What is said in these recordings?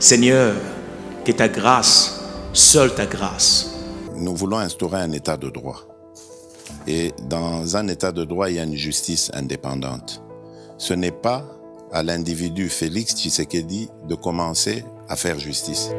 Seigneur, que ta grâce, seule ta grâce. Nous voulons instaurer un état de droit. Et dans un état de droit, il y a une justice indépendante. Ce n'est pas à l'individu Félix Tshisekedi de commencer à faire justice.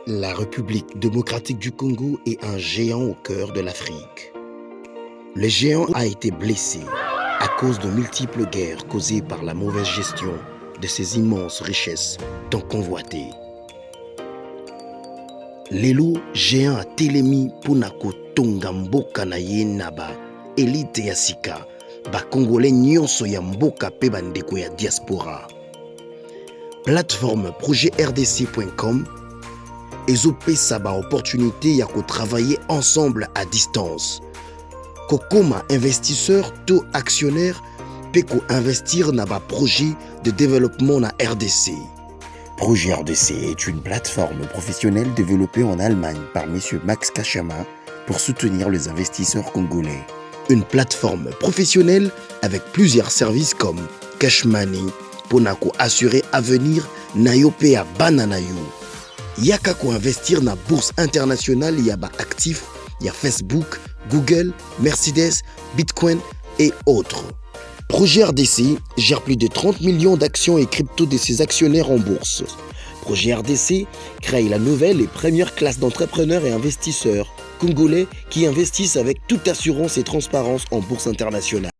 La République démocratique du Congo est un géant au cœur de l'Afrique. Le géant a été blessé à cause de multiples guerres causées par la mauvaise gestion de ses immenses richesses tant convoitées. Lelo géant a telemi pona kotonga mboka na ye na ba élite ya sika ba congolais nyonso ya mboka pe bandeko ya diaspora. Plateforme projetrdc.com ezopesa ba opportunité ya ko travailler ensemble à distance. Kokoma investisseur to actionnaire pe ko investir na ba projet de développement na RDC. Projet RDC est une plateforme professionnelle développée en Allemagne par M. Max Kachama pour soutenir les investisseurs congolais. Une plateforme professionnelle avec plusieurs services comme Cash Money pour assurer avenir na yo pe ya bananayo. Yaka ko investir na bourse internationale, il y a actifs, il y a Facebook, Google, Mercedes, Bitcoin et autres. Projet RDC gère plus de 30 millions d'actions et crypto de ses actionnaires en bourse. Projet RDC crée la nouvelle et première classe d'entrepreneurs et investisseurs congolais qui investissent avec toute assurance et transparence en bourse internationale.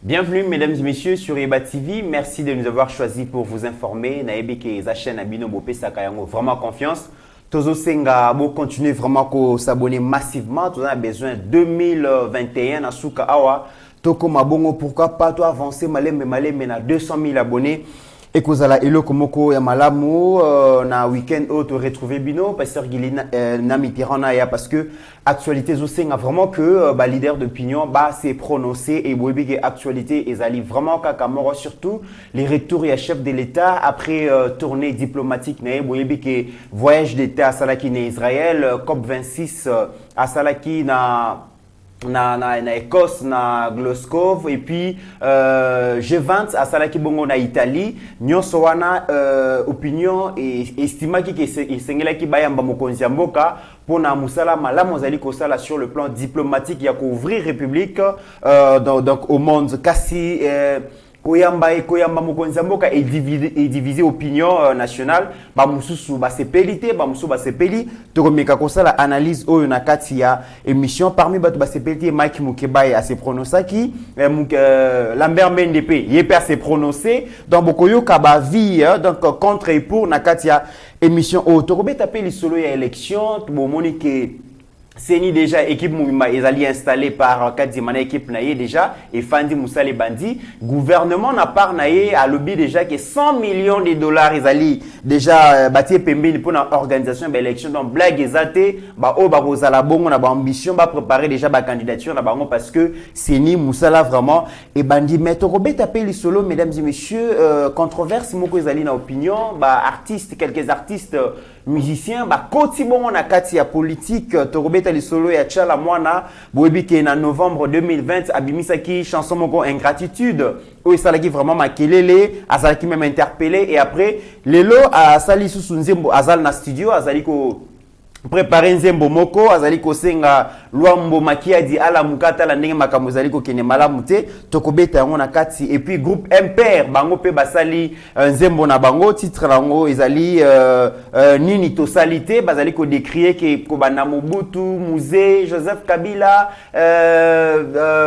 Bienvenue mesdames et messieurs sur Eba TV, merci de nous avoir choisi pour vous informer. Naebeke za chaîne Abino Bopé Sakayango, vraiment confiance. Tozo Senga, bo continuer vraiment à s'abonner massivement. Tout a besoin 2021 à Souka Awa. Toko Mabongo, pourquoi pas toi avancer malem na 200 000 abonnés. Et kozala elo komoko ya malamu na week-end auto retrouver bino pasteur Gili na mitirana ya parce que actualité zosenga vraiment que leader d'opinion s'est prononcé et boyebi que actualité ezali vraiment kakamoro surtout les retours ya chef de l'État après tournée diplomatique na boyebi que voyage d'État à Salaki na Israël COP26 à Salaki na Écosse, na Glasgow et puis G20 à Salaki Bongo na Italie. Nyonso wana opinion et estima ki esengela ki bayamba mokonzi mboka pona musala malamu zali kosala sur le plan diplomatique ya couvrir république donc au monde kasi Koyamba mokonzi mboka est divisé opinion nationale ba mususu ba sepelité ba mususu ba sepeli to komeka kosala analyse oyo na kati ya émission parmi bato ba sepelité Mike Mukebaye a se prononcé qui Lambert Mendepe yé s'est prononcé donc bokoyo ka ba vie donc contre et pour na kati ya émission o to kobeta pe lisolo ya élection to bomoni ke Seni déjà équipe Moumima ezali installée par Kadimana équipe naie déjà et Fandi Moussa Bandi gouvernement n'a pas naie à lobby déjà que 100 millions de dollars ezali déjà bâti pembeni pour une organisation d'élection donc blague ezate ba o ba rozala bongo na ba ambition ba préparer déjà ba candidature na bango parce que Seni Moussa vraiment et Bandi mettre Robert appelé solo mesdames et messieurs controverse moko ezali na opinion ba artistes quelques artistes musiciens ba koti bongo na kati ya politique torobeta lisolo ya Tchala Mwana boyebi ke na novembre 2020 abimisaki chanson moko ingratitude où il salaki vraiment makelele azalaki même interpellé et après lelo a sali susu nzembo azal na studio azali ko préparer nzembo moko azali kosenga Luambo Makiadi ala mukata la ndenge makambo azali kokene malamu te tokobeta yango na kati et puis groupe MPR bango pe basali nzembo na bango titre lango ezali nini tosalité bazali ko décrier que kobana Mobutu Musée Joseph Kabila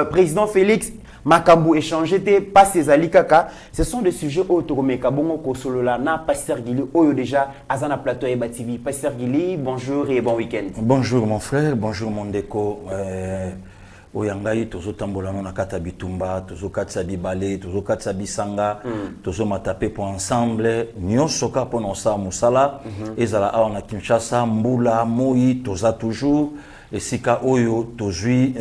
président Félix makambo échangé te pas ces alikaka ce sont des sujets autokomeka bongo ko solola na Pasteur Gili oyo déjà azana plateau Eba TV. Pasteur Gili, bonjour et bon week-end. Bonjour mon frère, bonjour mon déco. Oyangai tozo tambola na kata bitumba tozo katsa bibale tozo katsa bisanga tozo matape pour ensemble nyonso ka pona sa musala ezala awa na Kinshasa mbula moi toza toujours esika oyo tozui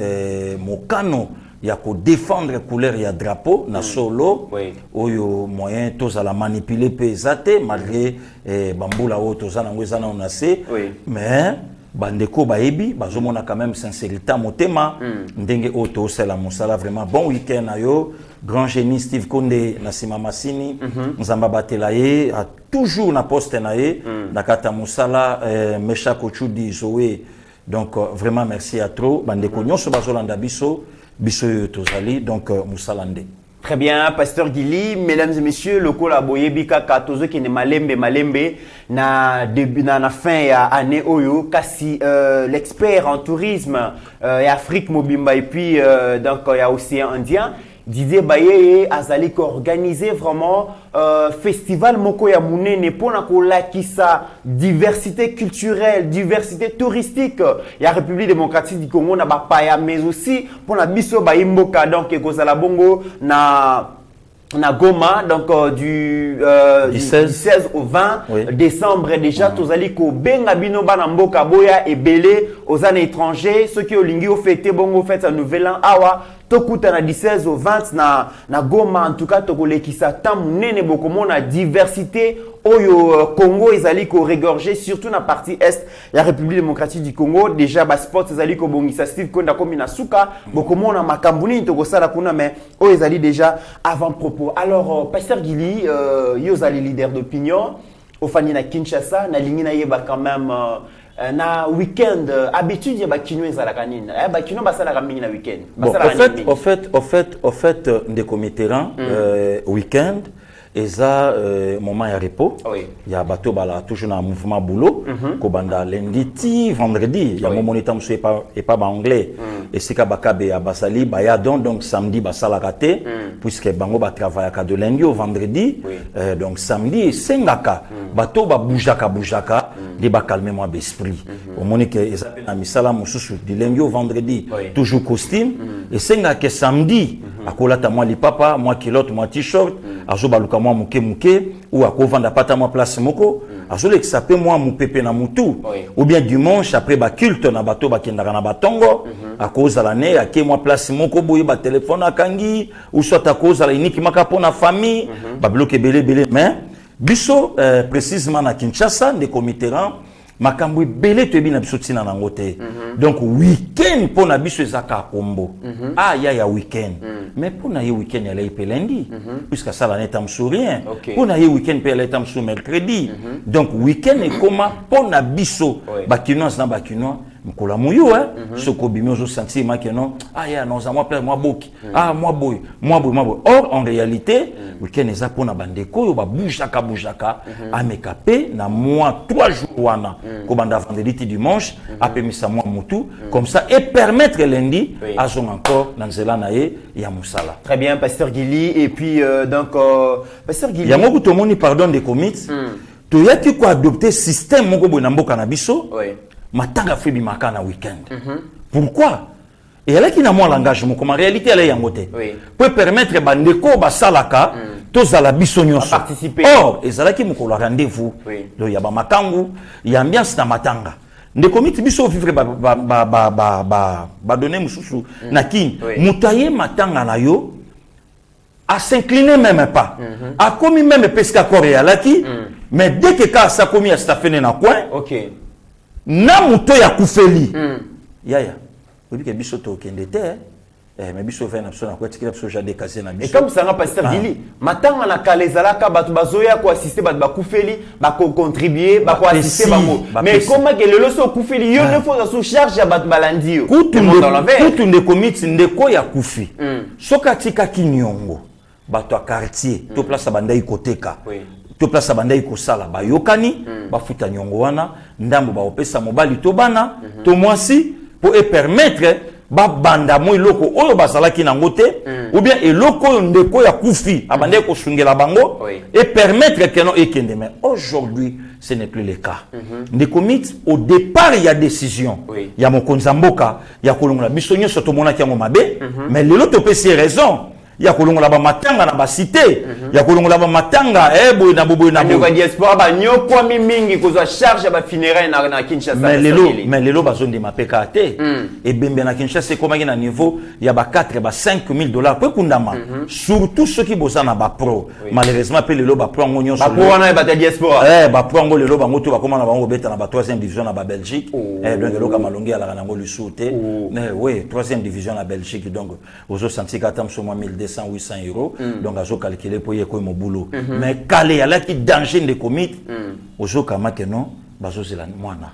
mokano ya ko défendre couleur ya drapeau na solo oyo moyen tozala manipuler pe zate malgré bambula oyo tozana ngwezana onase mais bandeko baebi bazomona quand même sincérité motema ndenge oto sala musala vraiment bon week-end ayo grand génie Steve Konde na sima masini nzamba batela ye a toujours na poste na ye na kata musala Mesha Kochudi Zoé donc vraiment merci à trop bandeko nyonso bazolanda biso tozali donc musalande. Très bien, Pasteur Gili, mesdames et messieurs, le collaboye bika katozo qui ne malembe na début na fin ya année oyo kasi l'expert en tourisme et Afrique Mobimba et puis donc il y a océan Indien Didier Baye azali ko organiser vraiment festival moko ya munene pona ko lakisa diversité culturelle, diversité touristique ya République démocratique du Congo na ba paya mais aussi pona biso ba imboka donc ekozala bongo na Goma donc du 16 au 20 décembre déjà tozali ko benga bino bana mboka boya ebele aux années étrangers ceux qui olingi au fêter bongo fête un nouvel an awa tokuta na 16 au 20 na Goma en tout cas tokolekisa tam nene bokomona diversité oyo Congo ezali ko regorger surtout na partie est la République démocratique du Congo déjà ba sport ezali ko bongisa Steve Konda komi na suka bokomona makambuni tokosala kuna mais oyo ezali déjà avant propos. Alors Pasteur Gili yo ezali leader d'opinion ofani na Kinshasa na lingi na yeba quand même na weekend habitude ya bakino ezalaka nini bakino basalaka mingi na weekend au fait ndeko mitterrand weekend eza moment ya repos ya bato bala toujours na mouvement boulot ko banda lundi ti vendredi ya moment etam so et pas ba anglais et sika bakabe ya basali baya donc samedi basala raté puisque bango ba travaillaka de lundi au vendredi donc samedi sengaka bato ba boujaka de ba calmer moi d'esprit au monique eza na misala mususu de lundi au vendredi toujours costume et sengaka samedi akolata moi lipapa moi kilote moi t-shirt azobaluka moi muke ou akovanda pata moi place moko azole kisape moi mupepe na mutu ou bien dimanche après ba culte na bato bakendaka na batongo akoza la ne ake moi place moko boye ba téléphone akangi ou soit akoza la iniki maka pona famille ba bloquer belé mais biso précisément na Kinshasa de Mitterrand makambo belé to bina biso tina nango te donc week-end pona biso ezaka kombo ya week-end mais pona ye week-end elle est lundi puisque ça la netam sur rien pona ye week-end pe elle est sur mercredi donc week-end et comment pona biso bakinois na bakinois mkola muyo soko bimi ozo sentir makeno ya non za moi plaire moi boki moi boy or en réalité week-end eza pona bandeko yo ba boujaka amekape na moi 3 jours wana ko banda vendredi dimanche apemisa moi mutu comme ça et permettre lundi azon encore dans nzela na ye ya musala. Très bien Pasteur Gili et puis donc Pasteur Gili ya moko to moni pardon de commit to yaki ko adopter système moko boy na mboka na biso matanga febi makana week-end. Pourquoi? Et elle qui n'a moins l'engagement comme en réalité elle est en côté. Peut permettre bandeko basalaka tous à la bisognon participer. Or, et ça qui me colle rendez-vous. Donc il y a ba matangu, il y a ambiance na matanga. Ndeko miti biso vivre ba donner mususu na kin. Mutaye matanga na yo à s'incliner même pas. A commis même pesca korea laki, mais dès que ka ça commis à stafene na coin. Na muto ya kufeli yaya obi ke biso to kende te mais biso vena biso na ko tikila biso ja décaser na biso. Et comme ça nga pasteur Dili, matanga na kalezalaka batu bazoya ko assister batu bakufeli, ba ko contribuer, ba ko assister bango. Mais comment que le loso kufeli yo ne faut sous charge ya batu balandi yo. Kutu nde komiti ndeko ya kufi. Soka tika kinyongo. Batu a quartier, to place bandai koteka. To place bandai kosala ba yokani, ba futa nyongo wana, ndambo ba opesa mobali to bana, to mwasi pour permettre ba banda mo iloko oyo bazalaki na ngote ou bien eloko ndeko ya kufi abande ko sungela bango et permettre que non ekende. Mais aujourd'hui ce n'est plus le cas. Ndeko mit au départ il y a décision. Il y a mon konzamboka, il y a kolongola biso nyoso to mona ki ngo mabe, mais lelo to pesi raison. Il y a kolongola ba matanga na ba cité, il y a kolongola ba matanga boy na bobo na bobo. Ndeko diaspora ba nyoko mingi ko zo charge ba funérailles na Kinshasa. Mais lelo ba zone de mapeka te. Et bembe na Kinshasa c'est comment na niveau il y a ba 4 ba $5,000 pour kundama. Surtout ceux qui bossent na ba pro. Malheureusement pe lelo ba pro ngonyo so. Ba pro na ba diaspora. Ba pro ngo lelo ba ngoto ba comment na ba ngo beta na ba 3e division na ba Belgique. Donc lelo ka malongi ala na ngo lusote. Mais oui, 3e division na Belgique donc ozo senti ka tam so 1200 800 euros. Donc azo calculer pour y ko mo boulot. Mais calé ala ki danger de commit. Ozo kama que non bazo c'est la mwana.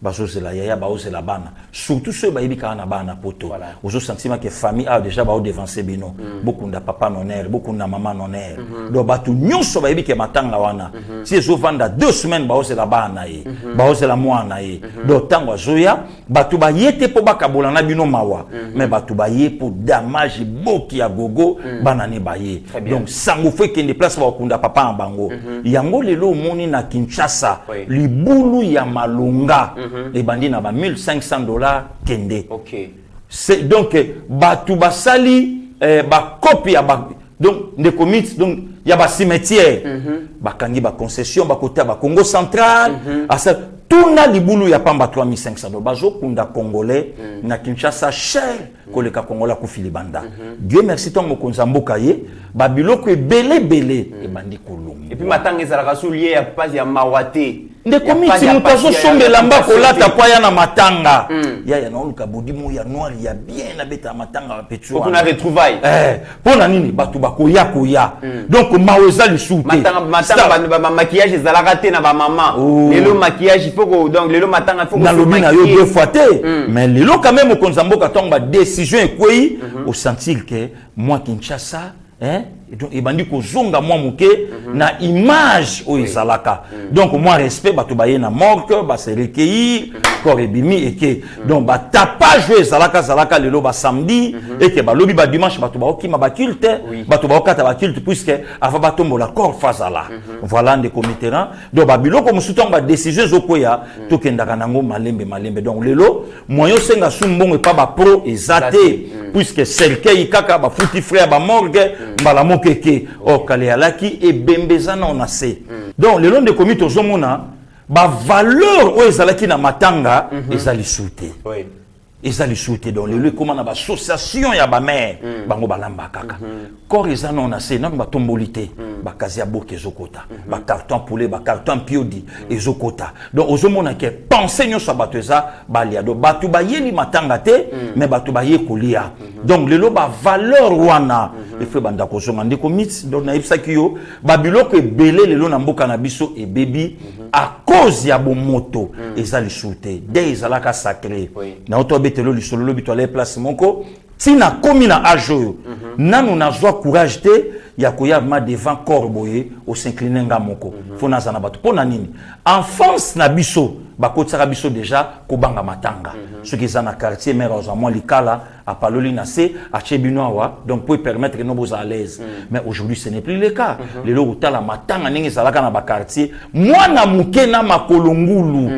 Bazo c'est la yaya bazo c'est la bana. Surtout ceux bayibi ka na bana poto. Ozo sentiment que famille a déjà ba devancer bino. Beaucoup de papa non air, beaucoup de maman non air. Donc batu nyonso bayibi ke matanga wana. Si zo vanda 2 semaines bazo c'est la bana ye. Bazo c'est la mwana ye. Donc tango zoya batu ba yete po bakabola na bino mawa. Mais batu ba ye pour damage boki ya gogo bana ne baye. Donc sango fait que ne place ba kunda papa en bango. Yango lelo moni na Kinshasa libulu ya malunga. Les bandits na ba $1,500 kende. OK. C'est donc batu basali ba copie ya ba donc des comités donc il y a ba cimetière ba kangi ba concession ba côté ba Congo central asa tuna libulu ya pamba $3,500 bazo kunda congolais na Kinshasa cher koleka congolais ku filibanda. Dieu merci ton mokonza mboka ye ba biloko ebele e bandi kolongo. Et puis matanga ezalaka soulier ya pas ya mawate. Nde komiti mutazo sombe lamba kolata kwa ya na matanga. Ya na oluka bodimo ya noir ya bien na beta matanga petu. Pour na retrouvaille. Pona nini batu bakoya koya. Donc maweza le souté. Matanga ba maquillage ezalaka te na ba maman. Lelo maquillage il faut que donc lelo matanga il faut que na lobi na yo 2 fois te. Mais lelo quand même konzamboka tonga décision ekoi au sentir que moi Kinshasa donc ebandi ko zonga moi muke na image o ezalaka. Donc moi respect bato baye na morgue ba se recueillir corps ebimi eke donc ba tapage ezalaka lelo ba samedi et que ba lobi ba dimanche bato ba okima ba culte bato ba okata ba culte puisque avant ba tombola corps fazala. Voilà des comitéran donc ba biloko musutonga ba décision zokoya to kendaka nango malembe donc lelo moyo senga sumbongo pa ba pro ezate puisque cercueil kaka ba futi frère ba morgue mbala mokeke o kale alaki e bembezana on a se donc le long de comité ozomona ba valeur o ezalaki na matanga ezali souté ezali souté donc le comment na ba association ya ba mère bango balamba kaka corps ezana on a se na ba tombolité ba kazi ya boke ezokota ba carton poulet ba carton piodi ezokota donc ozomona ke penser nyo sabato eza balia do batu ba yeli matanga te mais batu ba ye kolia donc le lo ba valeur wana il faut banda ko zonga ndiko mit donc na ibsaki yo ba biloko ebele lelo na mboka na biso e baby à cause ya bomoto ezali souté dès ezalaka sacré na auto betelo lisolo lobi to les place moko tina komi na ajo nanu na zwa courage te ya koya ma devant corboye au s'incliner nga moko fona zana bato pona nini enfance na biso bakotsaka biso déjà kobanga matanga ceux qui sont na quartier mère ozamo likala apaloli na se achebinoa donc pour permettre que nous vous à l'aise mais aujourd'hui ce n'est plus le cas les lo utala matanga ningi salaka na ba quartier mwana muke na makolongulu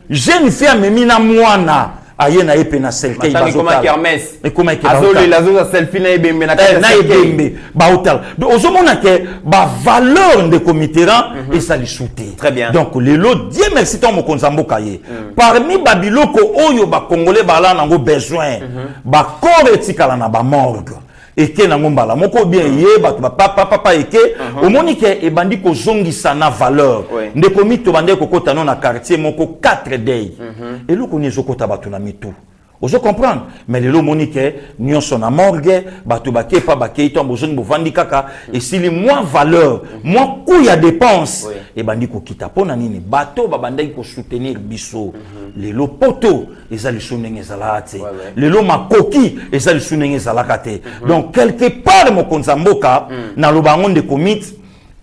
jeune fille amemi na mwana aye na epe na selfie ba comme kermesse et comment que azoli lazo za selfie na ebembe na ebembe ba hotel donc ozomona ke ba valeur de comitéran et ça li souté très bien donc lelo Dieu merci ton mokonza mboka ye parmi babiloko oyo ba congolais bala nango besoin ba corps etikala na ba morgue eke na ngombala moko bien ye bato ba papa eke omoni ke ebandi ko zongisa na valeur ndeko mito bande ko kota no na quartier moko 4 day eloko ni zokota bato na mitu Ozo comprendre. Mais le monique, nous sommes à morgue, bato bake pa bake, to besoin de vendre kaka. Et si les moins valeur, moins coût ya dépense, et bandi ko kita pona nini, bato babanda ko soutenir biso. Les lo poto, ils allaient soutenir zalate. Les lo makoki, ils allaient soutenir zalakate. Donc quelque part mo konzamboka na lo bangon de commit,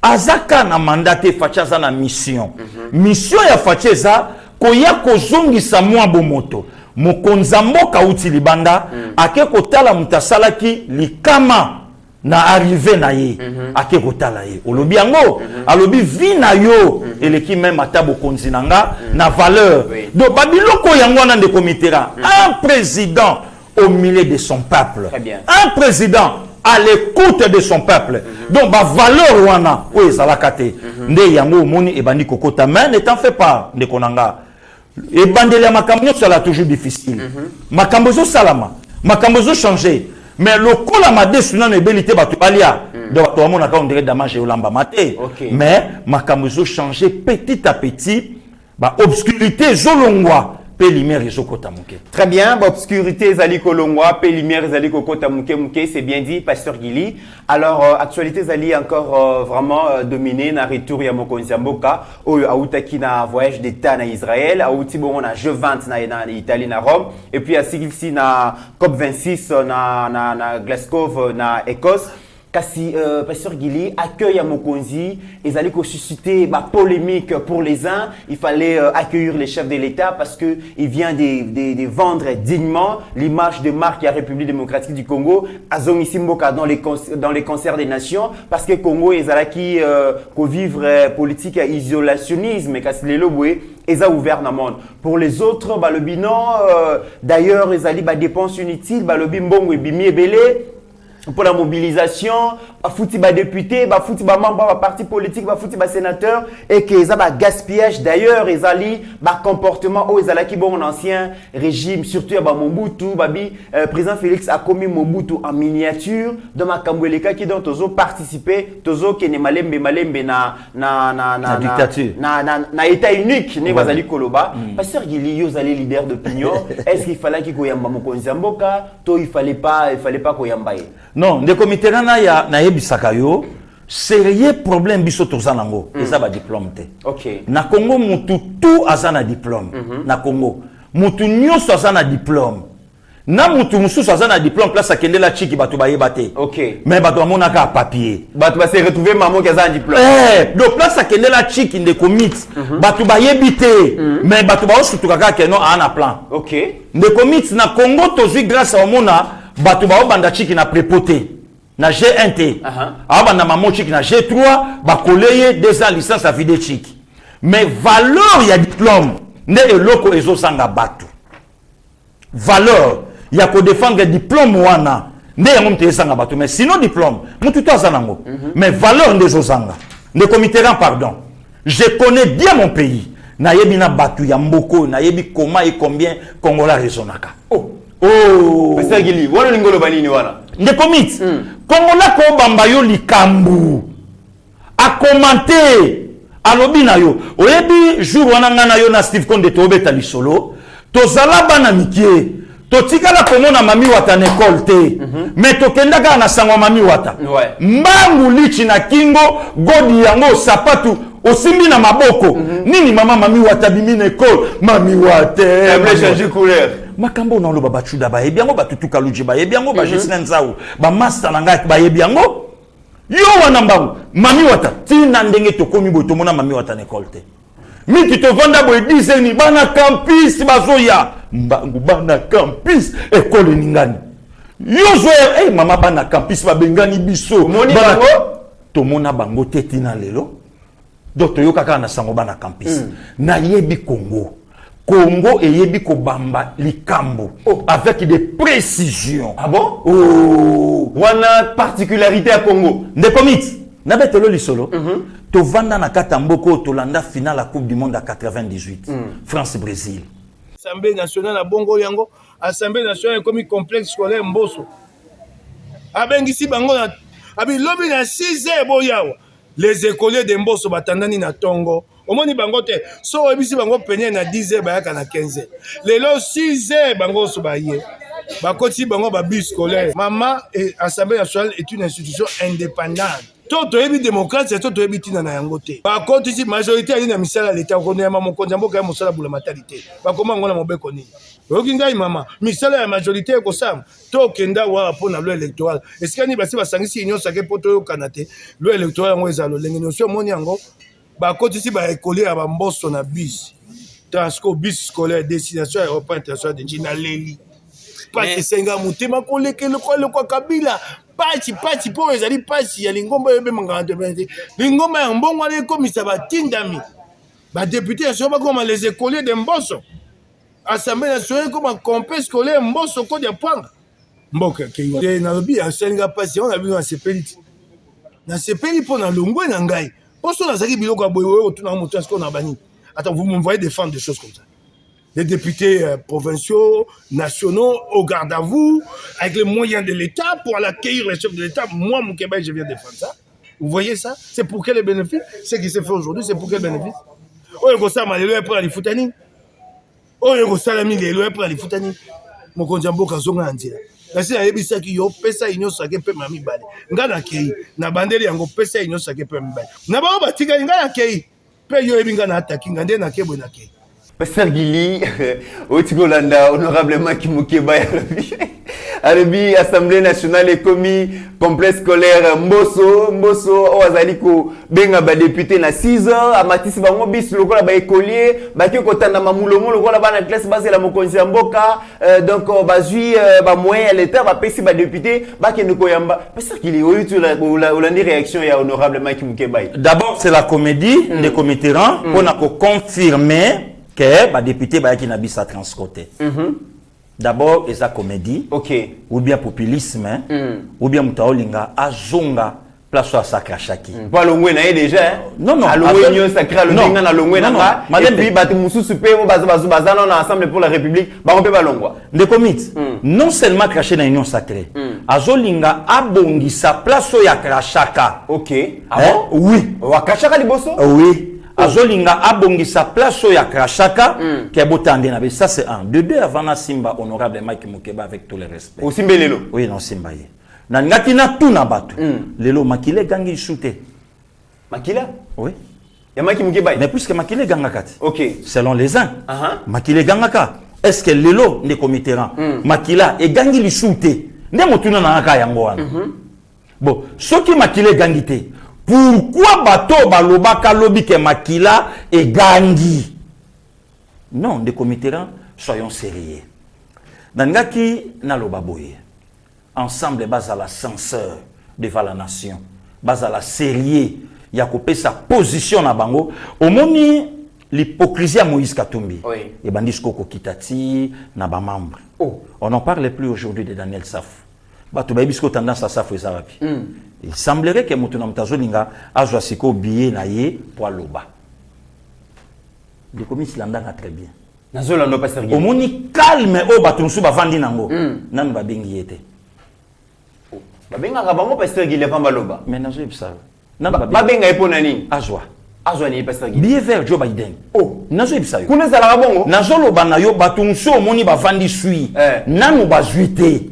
azaka na mandate fachaza na mission. Mission ya facheza koya kozongisa mwa bomoto. Mokonza mboka uti libanda ake kotala mutasalaki likama na arrivé na ye ake kotala ye olobi yango alobi vi na yo eleki même ata bokonzi nanga na valeur donc babiloko yango na ndeko mitera un président au milieu de son peuple un président à l'écoute de son peuple donc ba valeur wana o ezalaka te nde yango omoni ebandi kokota mais ne t'en fais pas ndeko nanga. Et bandele makambo sera toujours difficile. Makambo salama, makambo changer. Mais le coup la made suna ne belité batubalia. Donc tout le monde a quand on dirait damage au lamba maté. Mais makambo changer petit à petit. Ba obscurité zolongwa. Très bien, obscurité Zali Kolongwa, pe lumière Zali Kokota Muke, c'est bien dit, Pasteur Gili. Alors, actualité Zali encore vraiment dominée, na retour ya Mokonziamboka, ou Aoutaki na voyage d'État na Israël, Aouti bon na G20 na Italie na Rome, et puis à Sigilsi na COP26 na Glasgow na Écosse. Kasi Pasteur Gili accueille à Mokonzi, ils allaient susciter la polémique pour les uns. Il fallait accueillir les chefs de l'État parce que il vient de vendre dignement l'image de marque de la République démocratique du Congo à Zongisimboka dans les concerts des nations parce que Congo ils allaient qui vivre politique à isolationnisme et kasi les loboué ils ont ouvert le monde. Pour les autres, bah le bilan d'ailleurs ils allaient dépenses inutiles, bah le bimbongo et bimi et belé. Pour la mobilisation, fouti ba député, ba fouti ba membre ba parti politique, ba fouti ba sénateur et que ça ba gaspillage d'ailleurs ils ali ba comportement où ils ala qui bon ancien régime surtout ba Mobutu babi président Félix a commis Mobutu en miniature de ma Kambweleka qui dont tozo participer tozo qui ne malembe na dictature na état unique ne bazali koloba pasteur Gili yo zali leader d'opinion est-ce qu'il fallait qu'il koyamba Mokonziamboka to il fallait pas koyamba. Non, les comités na yebisaka yo sérieux problème biso tozanango eza ba diplôme te. OK. Na Congo mutu tout azana diplôme. Na Congo mutu nyonso azana diplôme. Na mutu mususu azana diplôme place akendela chiki bato bayeba te. OK. Mais bato amonaka papier. Bato ba se retrouver maman qui azana diplôme. Donc place akendela chiki nde commit bato bayebi te. Mais bato ba osutukaka ke non ana plan. OK. Nde commit na Congo tozui grâce à omona bato ba obanda chiki na prépoté na G1T abanda mamo chiki na G3 ba koleye 2 ans licence à vide chiki mais valeur ya diplôme ne eloko ezo sanga bato valeur ya ko défendre diplôme wana ne ya mumte sanga bato mais sinon diplôme mutu to azanango mais valeur ndezo sanga ne committeran pardon je connais bien mon pays na yebi na bato ya mboko na yebi comment et combien Congolais raisonnaka Pasteur Gili, wala lingolo banini wana. Nde commit. Kongola ko bamba yo likambu. A commenter alobi na yo. Oyebi jour wana ngana yo na Steve Konde to obeta lisolo. To zala bana mikie. To tikala komona mami wata na école te. Mais to kendaka na sango mami wata. Mbangu lichi na kingo godi yango sapatu osimbi na maboko. Nini mama mami wata bimi na école mami wata. Elle changer couleur. Makambo na loba bachuda ba yebiango batutuka luji ba yebiango ba jesina nzau ba master na ngaki ba yebiango yo wana mbangu mami wata tina ndenge tokomi boy tomona mami wata na école te miki to vanda boy 10 ni bana campus bazoya mbangu bana campus école ningani yo zo mama bana campus ba bengani biso moni bango tomona bango te tina lelo docteur yo kaka na sango bana campus na yebi Congo et yebi ko bamba likambo avec des précisions. Ah bon? Wana particularité à Congo. Nde commit. Na betelo lisolo. To vanda na katamboko to landa finale la Coupe du monde à 98. France Brésil. Assemblée nationale à Bongo yango, Assemblée nationale comme complexe scolaire Mboso. Abengisi bango na abi lobi na 6 boyawa. Les écoliers de Mboso batandani na Tongo. omoni bango te so oyebisi bango penye na 10h bayaka na 15h lelo 6h bango so baye bakoti bango ba bus scolaire. Maman et Assemblée nationale est une institution indépendante. Toto yebi démocratie, toto yebi tina na yango te. Par contre ici majorité ali na misala l'état ko na mama konza mboka ya mosala bula matalité. Ba koma ngona mobeko ni. Yoki ngai mama, misala ya majorité ko sam. To kenda wa pona loi électoral. Est-ce que ni basi basangisi union sake poto yo kanate. Loi électoral ngo ezalo lenge no so moni yango. Ba koti ici ba écolier ya ba mboso na bus. Transco bus scolaire destination aéroport international de Njina Leli. Pasi senga mutema koleke le kwa kabila pasi po ezali pasi ya lingomba yebe mangante bende lingomba ya mbongo ale komisa batindami ba député so ba comme les écoliers de Mbosso Assemblée nationale comme compé scolaire Mbosso ko de Pwanga mboka kingo te na lobi ya senga pasi on a vu na sepeli po na longwe na ngai poso na zaki biloko ya boye otuna moto est-ce qu'on a bani attends vous me voyez défendre des choses comme ça. Les députés provinciaux, nationaux, au garde à vous, avec les moyens de l'État pour aller accueillir les chefs de l'État. Moi, mon Québec, je viens défendre ça. Vous voyez ça? C'est pour quel bénéfice? Ce qui s'est fait aujourd'hui, c'est pour quel bénéfice? Oh, il y a ça, mais les pour les foutani. Oh, il y a ça, les lois pour les foutani. Mon conjambo, quand on a dit. Là, c'est un ça qui yo pesa inyo sake pe mami bale. Ngana kei, na bandeli yango pesa inyo sake pe mbale. Na ba batika ngana kei. Pe yo ebinga na ataki ngande na kebo na kei. Pasteur Gili, Otigolanda, honorablement Kimukeba, Arabi, Assemblée nationale et commis, complexe scolaire, Mbosso, Oazaliko, Benga, député, na 6 ans, à Matisse Bangobis, le rôle, écolier, Bakio Kotana Mamoulomo, le rôle, la classe basée, la Mokonzi Mboka, donc, Bazui, moyen, l'État, Pessi, député, Bakenoukoyamba. Pasteur Gili, où la réaction est honorablement Kimukeba? D'abord, c'est la comédie des committérants, on a confirmé que les députés qui n'habitent pas transcoté. D'abord, ils ont comédie, ou bien populisme, ou bien mutaolinga, azonga, place à sakrachaki. Pas l'ongwe na déjà. Non, non. L'ongwe sacré, l'ongwe na l'ongwe na. Et puis, batu musu super, bazana on ensemble pour la République, on peut pas l'ongwa. Des comités, non seulement cracher dans l'union sacrée, azolinga abongi sa place au yakrachaka. Ok. Ah bon? Oui. Wakachaka liboso? Oui. Azolinga abongi sa place au yakrachaka, qui est botandé na. Ça c'est un. De deux avant na Simba, honorable Mike Mukeba avec tout le respect. Au Simba lelo? Oui, non Simba ye. Na ngaki na tout na batu. Lelo makile gangi shooté. Makila? Oui. Ya Mike Mukeba. Mais plus que makile gangakati. Ok. Selon les uns. Makile gangaka. Est-ce que lelo ne committéran? Makila et gangi li shooté. Ne motuna na ngaka yango wana. Bon, ce qui makile gangité. Pourquoi bateau balobaka lobi ke makila et gangi? Non, des committérants, soyons sérieux. Nangaki na lobaboye. Ensemble, base à la censeur devant la nation. Base à la sérieux. Il y a coupé sa position na bango. Au moni, l'hypocrisie à Moïse Katumbi. Oui. Et bandis koko kitati na ba membre. Oh. On n'en parle plus aujourd'hui de Daniel Saf. Bato ba bisko tendance à Saf et Zarapi. Il semblerait que Moutouna Mtazoninga a joué siko billet na ye pour loba. Le commis l'andanga très bien. Nazolando pasteur Guy. Au moni calme o batunsu ba vandi nango. Nan ba bengi yete. Ba benga ka bango pasteur Guy le famba loba. Mais nazo yebisa. Nan ba benga epo nani? Azwa. Azwa ni pasteur Guy. Billet vert Joe Biden. Oh, nazo yebisa yo. Kuna zala ka bongo? Nazo loba na yo batunsu o moni ba vandi sui. Nanu ba zuite.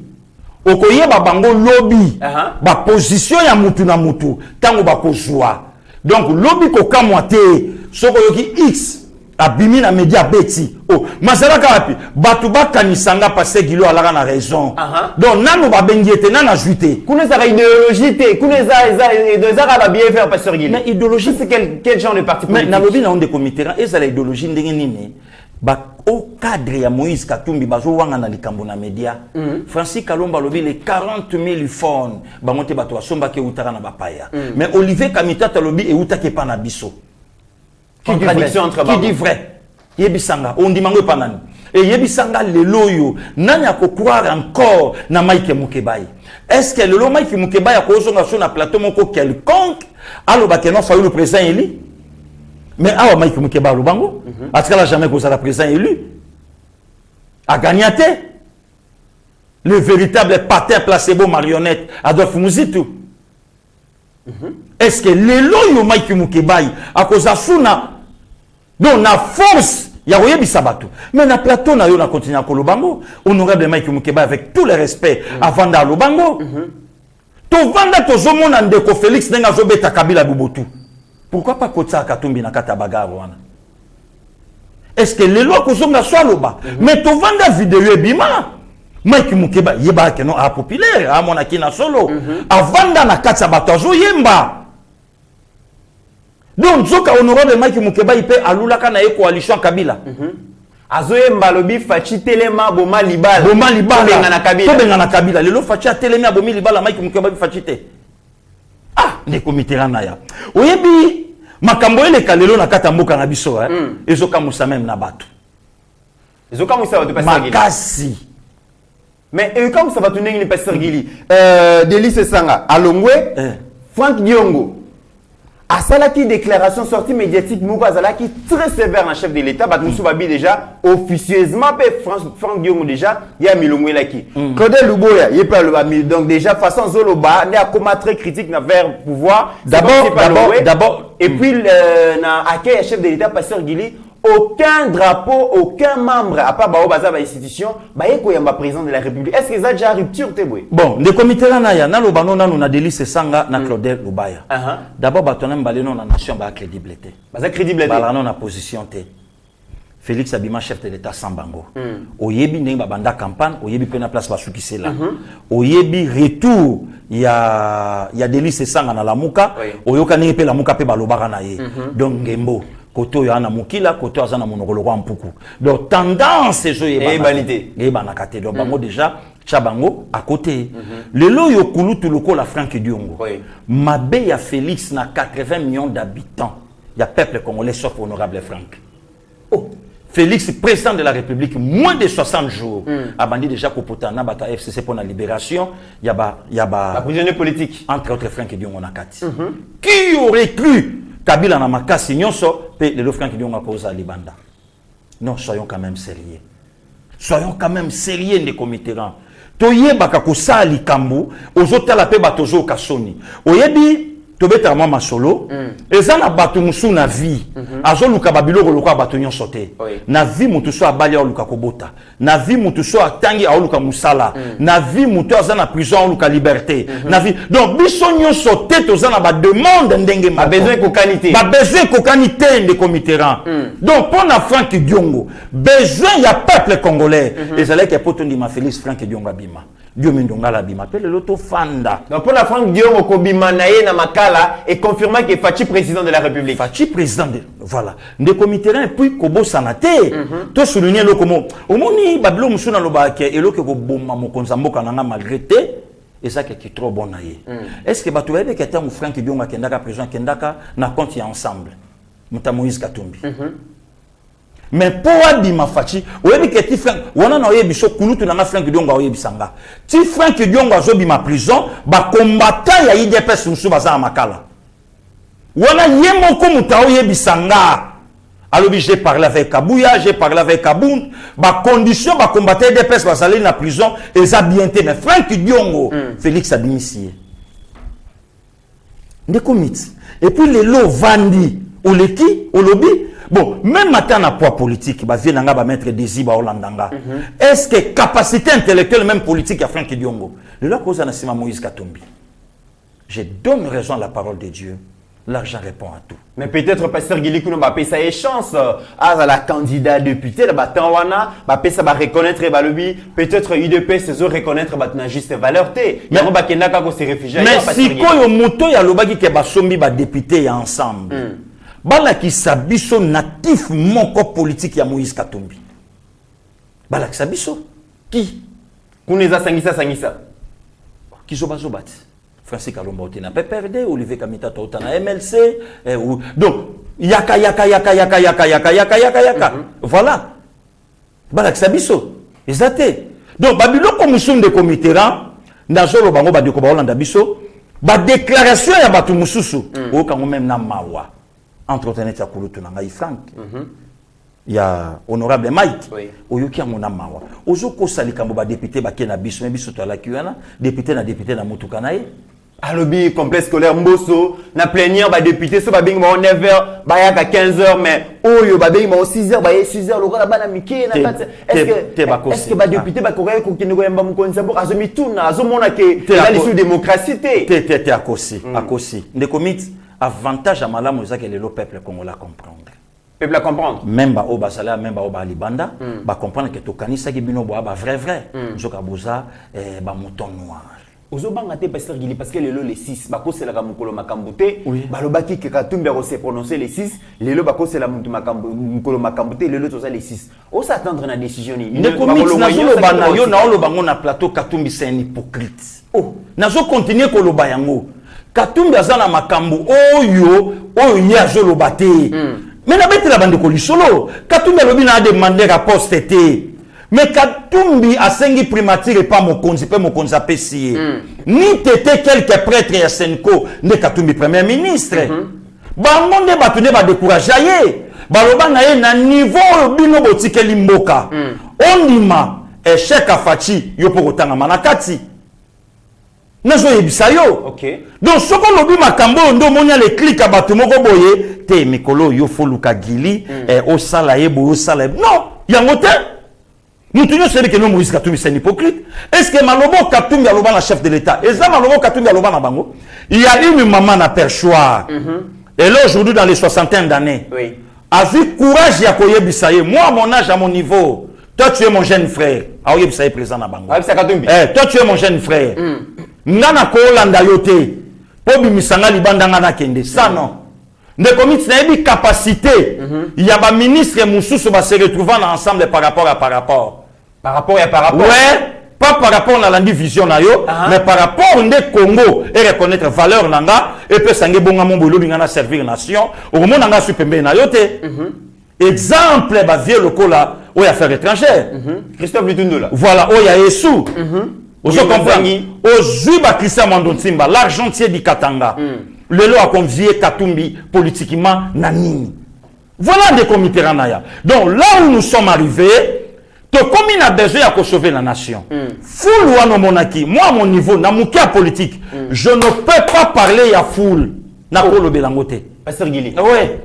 Okoyeba bango lobby ba position ya mutu na mutu tango ba kozwa donc lobby ko kamwate soko yoki x abimi na media beti oh masala kapi batu bakanisanga passé gilo alaka na raison donc nanu ba bengiete nana juité kuna za idéologie te kuna za ba bien faire pasteur Guy mais idéologie c'est quel genre de parti politique mais na lobby na on de comité et ça la idéologie ndenge nini ba au cadre ya Moïse Katumbi bazo wanga na likambo na media Francis Kalomba lobi les 40 000 fonds ba monte bato asomba ke utara na bapaya mais Olivier Kamitata lobi e utake pa na biso contradiction entre qui dit vrai yebisanga on dit mango pa nani et yebisanga lelo yo nani ako croire encore na Mike Mukebai est-ce que lelo Mike Mukebai ko zonga sur na plateau moko quelconque aloba ke non fa le président Eli. Mais awa Mike Mukeba Lubango, parce qu'elle n'a jamais causé la président élu, a gagné le véritable patin placebo marionnette Adolphe Mouzitou. Est-ce que les loyaux Mike Mukeba a causé Funa Donc na force ya koyebisa bato. Mais na plateau na yo na continuer ko lobango, honorable Mike Mukeba avec tout le respect avant da lobango. To vanda to zomona ndeko Félix nenga zobeta Kabila Bubotu. Pourquoi pas Kotsa Katumbi na kata bagarre wana? Est-ce que les lois kozonga soit loba? Mais to vanda vidéo ebima. Mike Mukeba yeba ke non a populaire, a mona kina solo. Avanda na kata bato zo yemba. Donc zoka honorable Mike Mukeba ipe alulaka na coalition Kabila. Azoyemba lobi fachi telema boma libala. Boma libala. Tobenga na Kabila. Tobenga na Kabila. Lelo fachi telema bomi libala Mike Mukeba fachi te. Ah, ndeko Mitterrand ya. Oyebi makambo ele kalelo na kata mboka na biso ezoka musa même na bato. Ezoka musa bato passer Gili. Makasi. Mais comme ça va tourner ni passer Gili. Délice Sanga Alongwe, Franck Diongo. À ça qui déclaration sortie médiatique Mouka qui très sévère en chef de l'État bat Moussou Babi déjà officieusement Franck Diongo déjà il y a Milongwe Laki Claudel Luboya il pas le Babi donc déjà façon Zoloba n'est à comment très critique vers pouvoir d'abord et puis na accueil chef de l'État Pasteur Guili aucun drapeau, aucun membre, à part Baobaza, institution, Yamba président de la République. Est-ce que ça a déjà rupture? Bon, les comités là, na lobano na na Délice Sanga na Claudel Lubaya. D'abord, batonem baleno na nation ba crédibilité. Ba crédibilité. Balano na position té. Félix Abima chef de l'État Sambango. Oyebi ndenge banda campagne, oyebi pena place ba soukise là. Oyebi retour ya Délice Sanga na Lamuka, oyoka ndenge pe Lamuka pe balobaka na ye. Donc ngembo koto ya na mukila koto azana monokolo kwa mpuku. Donc tendance zo yeba na kate donc bango déjà Chabango à côté. Lelo yo kulutu loko la Franck Diongo. Mabe ya Félix na 80 millions d'habitants. Il y a peuple congolais sauf honorable Franck. Oh, Félix président de la République moins de 60 jours. Abandi déjà kopotana bata FCC pour la libération, il y a prisonnier politique entre autres Franck Diongo na kati. Qui aurait cru Kabila na makasi nyonso pe le Franck Diongo cause à Libanda. Non, soyons quand même sérieux. Soyons quand même sérieux les comitéran. Toyebaka kosala likambo ozotala pe batozo kasoni. Oyebi tobeta mama solo ezana bato musu na vie azoluka babiloko lokwa bato nyonso te na vie mutu so abali oluka kobota na vie mutu so atangi oluka musala na vie mutu azana prison oluka liberté na vie donc biso nyonso te tozana ba demande ndenge ma besoin kokanité de comitéran donc pour na Franck Diongo besoin ya peuple congolais ezalaki que potondi ma Félix Franck Diongo abima Dieu mindonga la bima pele loto fanda donc pour la Franck Diongo kobima na ye na makala et confirmant que Fachi président de la République Fachi président de voilà de comité et puis kobo sanate to souligner le comment omoni babilo musuna loba ke eloko ko bomma mokonza mboka nanga malgré te et ça qui est trop bon na ye est-ce que batu babe ke tangu Franck Diongo kendaka président kendaka na compte ya ensemble muta Moïse Katumbi mais pour abima Fachi oyebi ke ti Franck wana na oyebi so kulutu na Franck Diongo oyebi sanga ti Franck Diongo azobima prison ba combattant ya IDPS musu baza makala wana yemoko muta oyebi sanga alobi j'ai parlé avec Kabouya j'ai parlé avec Kabound ba condition ba combattant IDPS bazali na prison eza bien te mais Franck Diongo Félix abimisie ndeko mit et puis les lots vandi oleki olobi bon, même matin à poids politique, bah vient nga ba mettre des iba Hollandanga. Est-ce que capacité intellectuelle même politique à Franck Diongo? Le là cause na Moïse Katumbi. Je donne raison à la parole de Dieu. L'argent répond à tout. Mais peut-être pasteur Guili Kuno va payer sa chance à la candidat député la Tanwana, va payer ça va reconnaître Balobi, peut-être UDP se reconnaître na juste valeur té. Mais on va kenaka ko se réfugier. Mais si ko moto ya lobaki ke ba sombi ba député ensemble. Bala qui sabiso natif moko politique ya Moïse Katumbi. Bala qui sabiso qui kuneza sangisa qui zobat Francis Kalomba otena PPRD Olivier Kamita tota na MLC donc yaka voilà bala qui sabiso ezate donc babiloko musunde komitera ndazolo bango ba deko ba Hollanda biso ba déclaration ya batu mususu o kango même na mawa entretenir ya kulutu na ngai Franck ya honorable Mike oyoki yango na mawa ozo kosalika mbo ba député ba kena biso mais biso to ala kiwana député na mutuka na ye Alobi complexe scolaire Mbosso na plénière ba député so ba bing ba 9h ba ya 15h mais oyo ba bing ba 6h ba 6h lokola bana mike na kati est-ce que ba député ba korea ko kende ko yamba mukonza bo azomi tuna azomona ke la lisu démocratie te akosi ndeko miti avantage à malamu ezaka le peuple congolais comprendre peuple à comprendre même ba o basala même ba o ba libanda ba comprendre que to kanisa ki bino bo ba vrai nzoka boza ba mouton noir Ozobanga te pasteur Gili parce que les 6 bako c'est la kamukolo makambute balobaki ke Katumbi a se prononcer les 6 lelo bako c'est la mukolo makambute lelo toza les 6 on s'attendre na décision ni ne komiti nazo bana yo na olo bango na plateau Katumbi c'est un hypocrite nazo continuer ko loba yango Katumbi azana makambo oyo ye azoloba te mais na beti la bande ko lisolo Katumbi alobi na demander rapport tété. Mais Katumbi a sengi primature et pas mokonzi a pesié. Ni tété quelques prêtres ya Senko ne Katumbi premier ministre. Bango nde batune ba décourager. Baloba na ye na niveau bino botike limboka. Ondima échec afachi yo pokotanga manakati. Nazo yebisa yo. OK. Donc soko lobi makambo ndo monya le clic a batu moko boye te mikolo yo foluka gili o sala ye bo sala. Non, yango te. Nous tenons celui que nous Moïse Katumbi c'est un hypocrite. Est-ce que Malobo Katumbi aloba la chef de l'État? Et ça Malobo Katumbi aloba na bango. Il y a une maman à perchoir. Et là aujourd'hui dans les 60 d'années. Oui. A vu courage ya koyebisa ye. Moi à mon âge à mon niveau, toi tu es mon jeune frère. A yebisa ye présent na bango. Toi tu es mon jeune frère. Ngana ko landa yote. Po bimisanga libanda ngana kende. Ça non. Ne commis na yebi capacité. Il y a ba ministre mususu ba se retrouvant ensemble par rapport. Par rapport. Ouais, pas par rapport à la vision na yo, mais par rapport au Congo et reconnaître valeur nanga et peut sangé bonga mon bolo ngana servir nation. Au moment nanga supembe na yo te. Exemple ba vieux lokola ou affaires étrangères. Christophe Lutundola. Voilà, o ya Yesu. Ozo comprendre. Ozu ba Christian Mandontimba, l'argentier du Katanga. Le lot a convié Katumbi politiquement nani. Voilà des comités ranaya. Donc là où nous sommes arrivés, comme il a besoin de sauver la nation. Foule ou à monaki, moi à mon niveau, na moukia politique, je ne peux pas parler à foule. Na kolo belangote. Pasteur Gili. Ouais.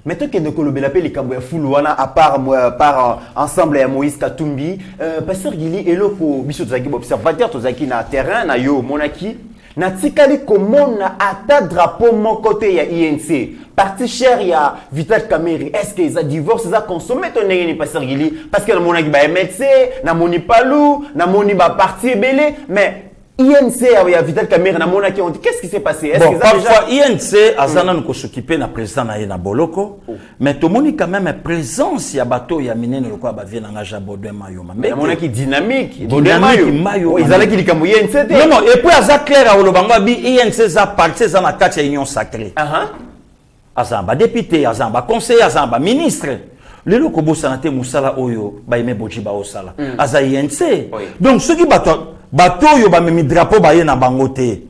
Mais toi qui ne kolo belapé les kabouya foule ou à part ensemble à Moïse Katumbi, Pasteur Gili et l'autre biso tozaki observateur tozaki na terrain na yo monaki. Na tikali komona ata drapeau mon côté ya INC parti cher ya Vital Kamerhe est-ce que ils a divorce ils a consommé ton ni Pasteur Gili parce que na mona ki ba MLC na moni palou na moni ba parti belé mais INC ya Vital Kamerhe na mona ki on dit qu'est-ce qui s'est passé est-ce que parfois déjà... INC azana nous s'occuper na président na na boloko mais to moni quand même présence ya bateau ya minene lokwa ba vie na ngaja Baudouin Mayoma mais na mona ki dynamique Baudouin Mayoma ils allaient ki likambo INC non et puis aza clair a olobango bi INC za parti za na kati ya union sacrée azamba député azamba conseiller azamba ministre lelo ko bosana te musala oyo ba yeme bojiba osala aza INC donc ceux qui bateau yo ba memi drapeau ba ye na bango te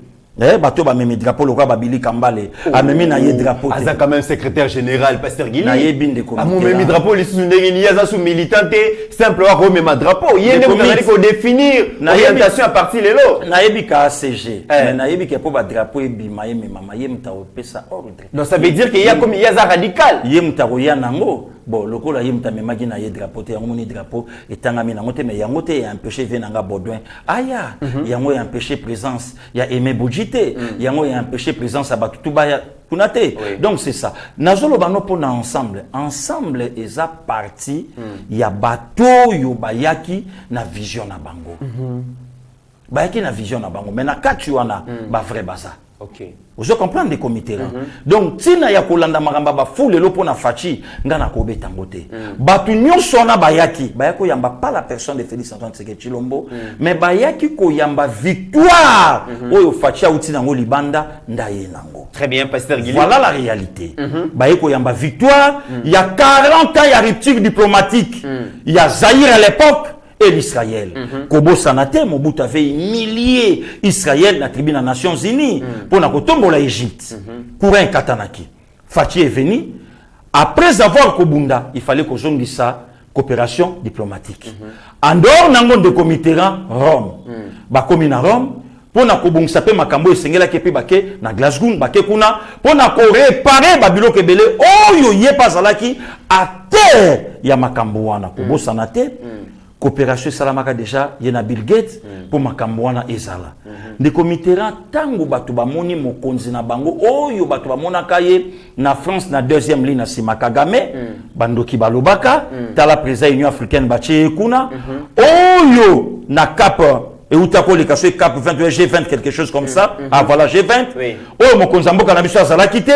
bateau ba memi drapeau lokwa ba bili kambale a memi na ye drapeau te aza quand même secrétaire général Pasteur Gili na ye binde comité a memi drapeau les sundenge ni aza sous militant simple wa remema drapeau yene ko na ko définir orientation à partir lelo na yebi ka ACG mais na yebi ke po ba drapeau e bima ye mama ye mta opesa ordre donc ça veut dire qu'il y a comme il y a za radical ye mta ko ya nango bon lokola ye mta memaki na ye drapeau te yango moni drapeau etangami nango te mais yango te empêché venanga Baudouin aya yango ya empêché présence ya Aimé Bojité yango ya empêché présence à batutu baya kunate donc c'est ça nazolo bano pona ensemble eza parti ya bateau yo bayaki na vision na bango bayaki na vision na bango mais na kati wana ba vrai baza OK vous comprenez des comités là donc tina ya kolanda makamba ba foule lo pona fachi ngana ko betango te batu nyonso na bayaki yamba pas la personne de Félix Antoine Tshisekedi Tshilombo mais bayaki ko yamba victoire oyo fachi outi nango libanda ndaye nango très bien Pasteur Gili voilà la réalité bayako yamba victoire il y a 40 ans il y a rupture diplomatique il y a Zaïre à l'époque et l'Israël. Kobo Sanate, Mobutu avait humilié Israël dans la tribune des Nations Unies pour la tombola Égypte. Courant Katanaki. Fachi est venu. Après avoir Kobunda, il fallait qu'on jonge ça coopération diplomatique. En dehors, nangon de comité Rome. Ba komi na Rome, pour na kobongisa pe makambo esengela ke pe bake na Glasgow bake kuna pour na ko réparer babilo kebele oyo ye pazalaki à terre ya makambo wana ko bosana te coopération salamaka déjà yena Bill Gates pour makambo wana ezala ndeko Mitterrand tango bato bamoni mokonzi na bango oyo bato bamonaka ye na France na deuxième ligne na sima Kagame bandoki balobaka tala président Union africaine bache kuna oyo na cap et où tu as collé cap 20 G20 quelque chose comme ça ah voilà G20 oh mon konzambo kanabiso azala quitté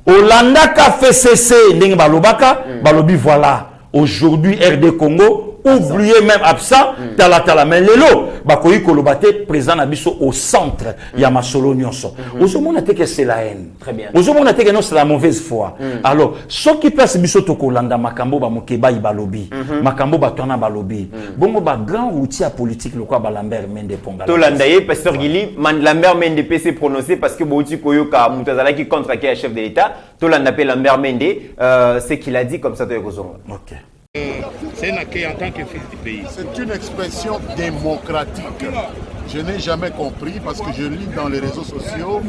Olanda ka FCC ndenge balobaka balobi voilà aujourd'hui RD Congo oubliez même absent tala mais lelo bakoyi kolobate président nabiso au centre ya masolo nyonso ozomona te que c'est la haine très bien ozomona te que non c'est la mauvaise foi alors ce qui passe biso to kolanda makambo ba mokeba balobi makambo batwana balobi bongo ba grand outil politique le quoi ba Lambert Mende Pongala to landaye pasteur Gili Lambert Mende PC prononcé parce que bouti koyoka mutazala qui contre qui est chef de l'état to landa pe Lambert Mende c'est qu'il a dit comme ça to kozonga OK. C'est en tant que fils du pays. C'est une expression démocratique. Je n'ai jamais compris parce que je lis dans les réseaux sociaux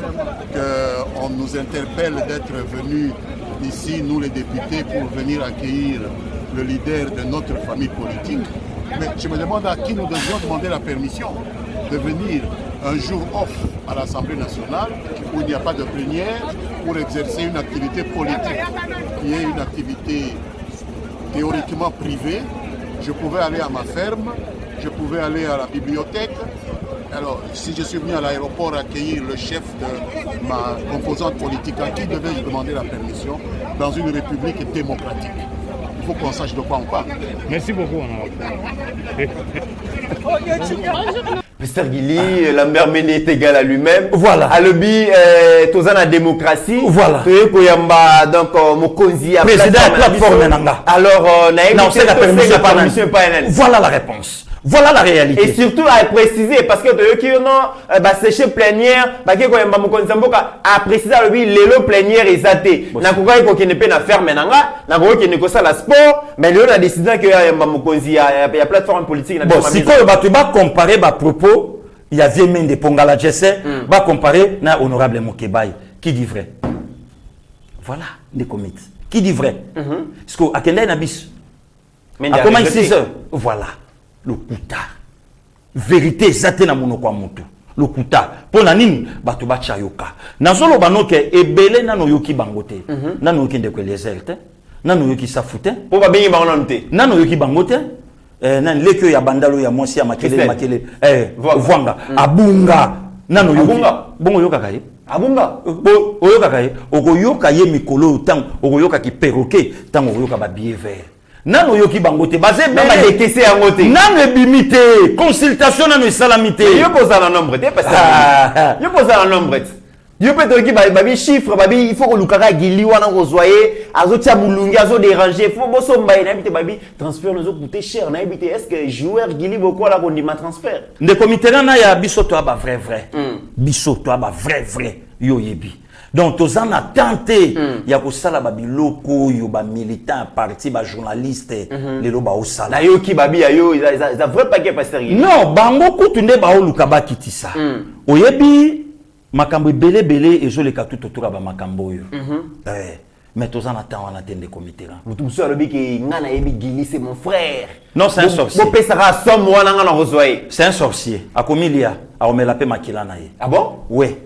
qu'on nous interpelle d'être venus ici, nous les députés, pour venir accueillir le leader de notre famille politique. Mais je me demande à qui nous devions demander la permission de venir un jour off à l'Assemblée nationale où il n'y a pas de plénière pour exercer une activité politique qui est une activité théoriquement privé. Je pouvais aller à ma ferme, je pouvais aller à la bibliothèque. Alors, si je suis venu à l'aéroport accueillir le chef de ma composante politique, à qui devais-je demander la permission dans une république démocratique? Il faut qu'on sache de quoi on parle. Merci beaucoup. Pasteur Gili, Lambert Mende est égal à lui-même. Voilà. À l'obbi, tous la démocratie. Voilà. Donc, Mokonzi a président de la plateforme Nanga. Alors, non, c'est la permission pas. Voilà la réponse. Voilà la réalité. Et surtout à préciser, parce que qui non, sécher plénière, à préciser à lui, l'élo plénière est athée. N'a pas qu'il ne peut pas faire maintenant, n'a pas qu'il ne peut pas la sport, mais lui a décidé qu'il y a une plateforme politique. Bon, si tu vas comparer ma propos, il y a Vieux Mende Pongala Jesse, va comparer na honorable Mokebaï. Qui dit vrai? Voilà, des comités. Qui dit vrai? Parce qu'à Kenda Nabis, à comment il sait ça? Voilà. Le kuta vérité zate na monoko moto le kuta pona nini bato ba chayoka nazolo banoke ebele nano yoki bangote nano yoki ndeko les te nano yoki safute po ba bengi bangonte nano yoki bangote nan lekyo ya bandalo ya mosi ya makele vwanga abunga nano yoki bongo yoka kaye abunga oyoka kaye okoyoka ye mikolo tang okoyoka ki perroquet tang okoyoka ba billet vert nano yoki bangote bazé bela dekese yangote nano bimité consultation nano salamité yo posa la nombre te parce que yo posa la nombre yo peut ki babi chiffre babi il faut que lukaka gili wana kozoyer azotia bulungi azo déranger faut boso mbaye na bité babi transfert nous coûter cher na bité est-ce que joueur gili beaucoup la kondima transfert de comité na ya biso to ba vrai biso to ba vrai yo yebi. Donc, tous en a tenté, il y a aussi la babiloko, il y a militant, parti, journaliste, les loba au sala. Na yo ki babi ayo, ils a vrai paquet pasteur. Non, bango kutunde ba olukaba kitisa. Oyebi makambo belé et je les ka tout autour ba makambo yo. Mais tous en attend on attend des comités là. Tout ça le bi ki ngana yebi Gili c'est mon frère. Non, c'est un sorcier. Bo pesara somme wana ngana rezoyer. C'est un sorcier. A komilia, a omela pe makila na ye. Ah bon? Ouais.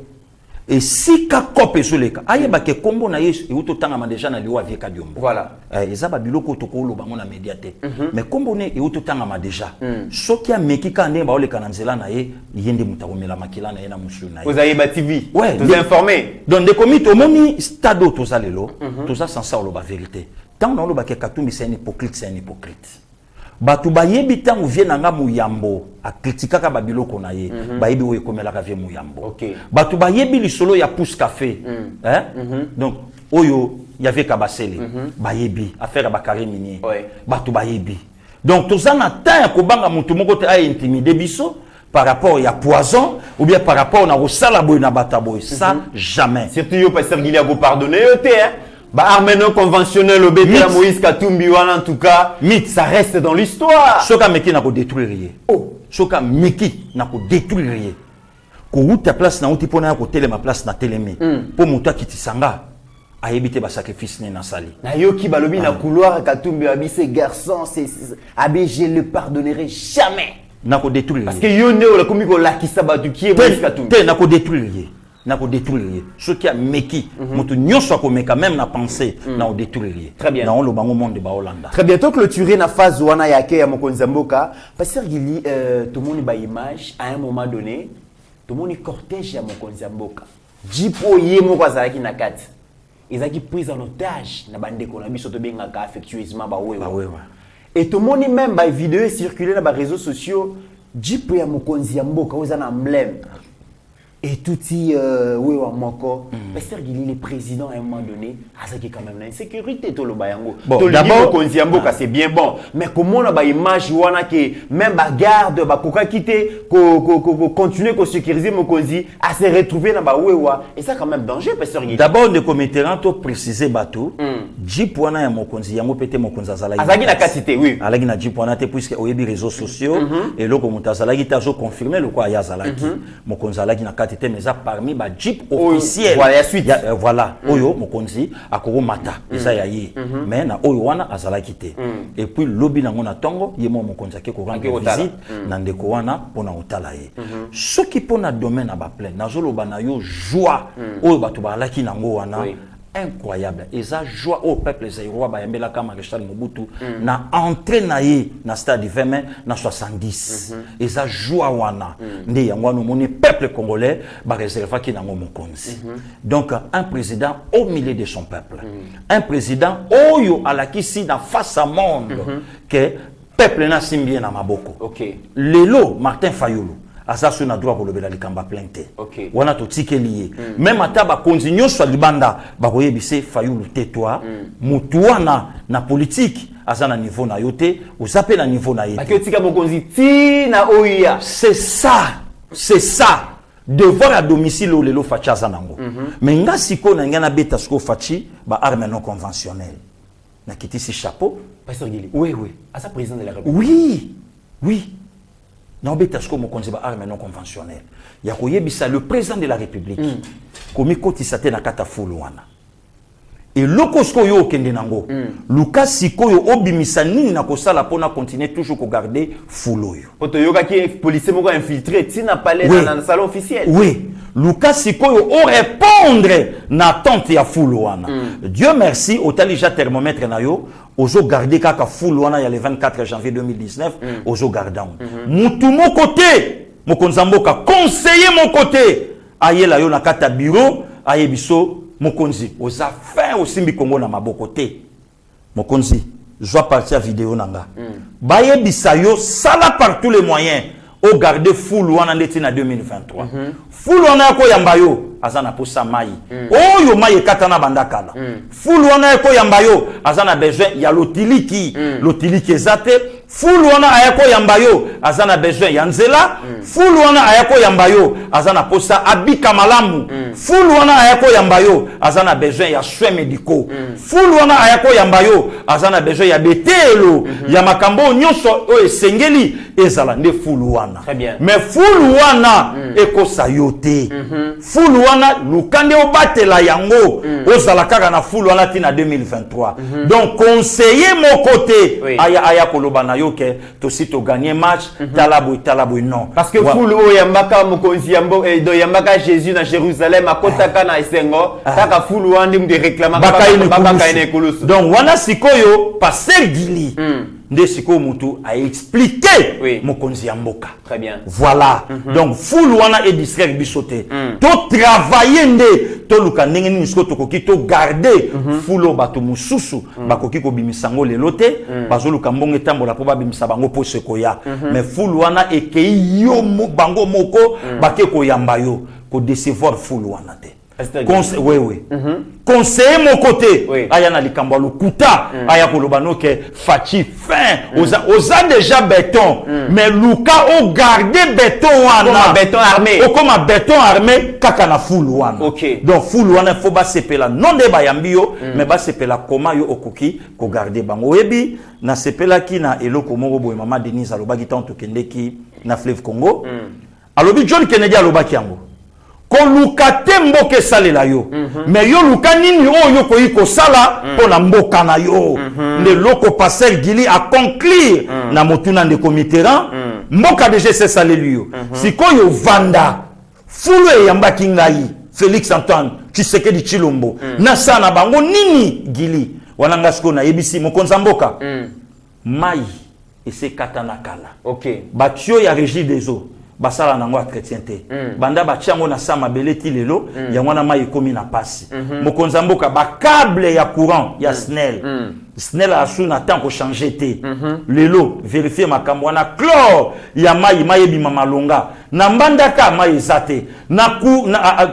Et si ka kope soleka ayeba ke kombo na yesu e uto tanga déjà na liwa vie ka diombo voilà ezaba biloko to ko loba mona médiaté mais kombo ne e uto tanga déjà soki a meki ka ndemba oleka na nzela na ye yende mutakomela makila na ye na musu na ye vous avez ba TV ouais vous informé donc des comités moni stade to za lelo to za sans ça loba vérité tant na loba ke Katumbi c'est un hypocrite batu bayebi tangu vie nanga muyambo a kritikaka babiloko na ye bayebi oyo komelaka vie muyambo okay. Batu bayebi lisolo ya pousse café donc oyo yave kabasele bayebi affaire bakare minier batu bayebi donc toza na temps ya kobanga mutu moko te a intimider biso par rapport ya poison ou bien par rapport na rosala boy na bataboy ça jamais surtout yo pasteur Gili a go pardonner yo te bah armée non conventionnelle au bété Moïse Katumbi wana en tout cas mythe ça reste dans l'histoire soka meki na ko détruire oh soka meki na ko détruire ko ta place na uti pona ko tele ma place na telemi po muta kitisanga a évité ba sacrifice na sali na yoki balobi na couloir Katumbi abise garçon c'est abi je le pardonnerai jamais na ko détruire parce que yo ne la komi ko lakisa batu ki e Katumbi te na ko détruire ce qui a meki mutu nyonso ko meka même na penser na o détruire très bien na on lo bango monde ba Hollanda très bientôt clôturer na phase wana yake ya mokonzi mboka pasteur Gili tout monde ba image à un moment donné tout monde cortège ya mokonzi mboka jipo ye moko azalaki na kati ezaki prise en otage na bandeko na biso to bengaka affectueusement ba wewa et tout monde même ba vidéo circuler na ba réseaux sociaux jipo ya mokonzi mboka oza na emblème. Et tout dit, oui, Pasteur Gili, le président, à un moment donné, a quand même une sécurité, tout le bayango. Bon, d'abord, c'est bien bon. Mais comment on a une image, même la garde, la quitter, continuer à sécuriser mon konzi, à se retrouver dans la ouéwa. Et ça, quand même, danger, Pasteur Gili. D'abord, le comité rento préciser bateau. Jipwana et mon konzi, yango pété mon konzi azalagi. Azalagi na quantité, oui. Alagi na jipwana te puisque au yebi réseaux sociaux et là comme azalagi tazo confirmer le quoi yazalagi. Mon konzi azalagi na mais ça parmi ba jeep officiel voilà suite voilà oyo mokonzi akoko mata eza ya ye mais na oyo wana azala kité et puis lobby nango na tongo ye mo mokonzi ke ko rendre visite na ndeko wana pona otala ye soki pona domaine na ba plein nazoloba na yo joie oyo bato ba laki nango wana incroyable et ça joie au peuple zaïrois ba yambela kama Maréchal Mobutu na entrée na ye na stade 20 mai na 70 et ça joie wana nde yango no moni peuple congolais ba réserva ki nango mokonzi donc un président au milieu de son peuple un président oyo alakisi na face à monde que peuple na simbie na maboko lelo Martin Fayulu asasu na droit ko lobela likamba plainte wana to tikeli même ataba konzinyo so libanda ba koyebise Fayulu tais-toi mutuana na politique azana niveau na yote usape na niveau na yete bakotika mokonzi ti na oya c'est ça devoir à domicile au lelo facha zanango mais nga siko na ngana beta sko fachi ba arme non conventionnelle na kitisi chapeau Pasteur Gili oui à sa président de la République oui non betasko mokonzi ba arme non conventionnelle ya koyebisa le président de la République komi kotisa te na kata fulu wana et lokosko yo kende nango luka sikoyo obimisa nini na kosala pona continuer toujours ko garder fulu yo poto yoka ki policier moko infiltré tina palais dans le salon officiel oui luka sikoyo o répondre na attente ya fulu wana Dieu merci otalija thermomètre na yo ozo garder kaka fulu wana ya le 24 janvier 2019 ozo gardant mutu mo côté mokonzi mboka conseiller mon côté ayela yo na kata bureau ayebiso mokonzi oza fin osimbi Congo na maboko te mokonzi joa partir vidéo nanga bayebisa yo sala par tous les moyens au garder fulu wana ndeti na 2023 fulu wana ko yamba yo azana posa mai oyo mai katana bandakala fulu wana ko yamba yo azana besoin ya lotiliki ezate fulu wana ayako yamba yo azana besoin ya nzela fulu wana ayako yamba yo azana posa abika malamu fulu wana ayako yamba yo azana besoin ya soins médicaux fulu wana ayako yamba yo azana besoin ya betelo ya makambo nyonso o esengeli ezala nde fulu wana mais fulu wana ekosa yo te fulu wana lukande obatela yango ozala kaka na fulu wana tina 2023 donc conseiller mon côté aya koloba na yo ke to si to gagner match talabo non parce que fulu o yambaka mokonzi yambo do yambaka Jésus na Jérusalem akotaka na esengo kaka fulu wana ndim de réclamer baka ine kulusu donc wana sikoyo Pasteur Gili nde siko mutu a expliqué mokonzi ya mboka très bien voilà donc fulu wana e distraire bisote to travailler nde to luka ndenge nini siko tokoki to garder fulu bato mususu bakoki ko bimisango lelo te bazoluka mbongo tambola po babimisa bango po sekoya mais fulu wana ekei yo bango moko bake ko yamba yo ko décevoir fulu wana te conseiller mon côté aya na likambo lukuta aya kolobano ke fachi fin oza déjà béton mais luka o garder béton wana comme béton armé kaka na fulu wana donc fulu wana faut ba sepela non de bayambi yo mais ba sepela koma yo okoki ko garder bango yebi na sepela ki na eloko moko boye mama Denise alobaki tant to kendeki na fleuve Congo alobi John Kennedy alobaki yango koluka te mboka esalela yo mais yo luka nini oyo koyi kosala mpona mboka na yo nde loko Pasteur Gili a conclure na motuna ndeko Mitterrand mboka deja esaleli yo sikoyo vanda fulu eyambaki ngai Félix Antoine Tshisekedi Tshilombo nasala na bango nini Gili wana nga sikoyo nayebisi mokonzi ya mboka mai esekata na kala batio ya régie des eaux basala nango entretien te banda batiango na sa mabele ti lelo yango na mai ekomi na pasi mokonzi ya mboka bakable ya courant ya SNEL SNEL asu na temps ko changer te lelo vérifier makambo wana chlore ya mai ebima malonga na mbandaka mai ezate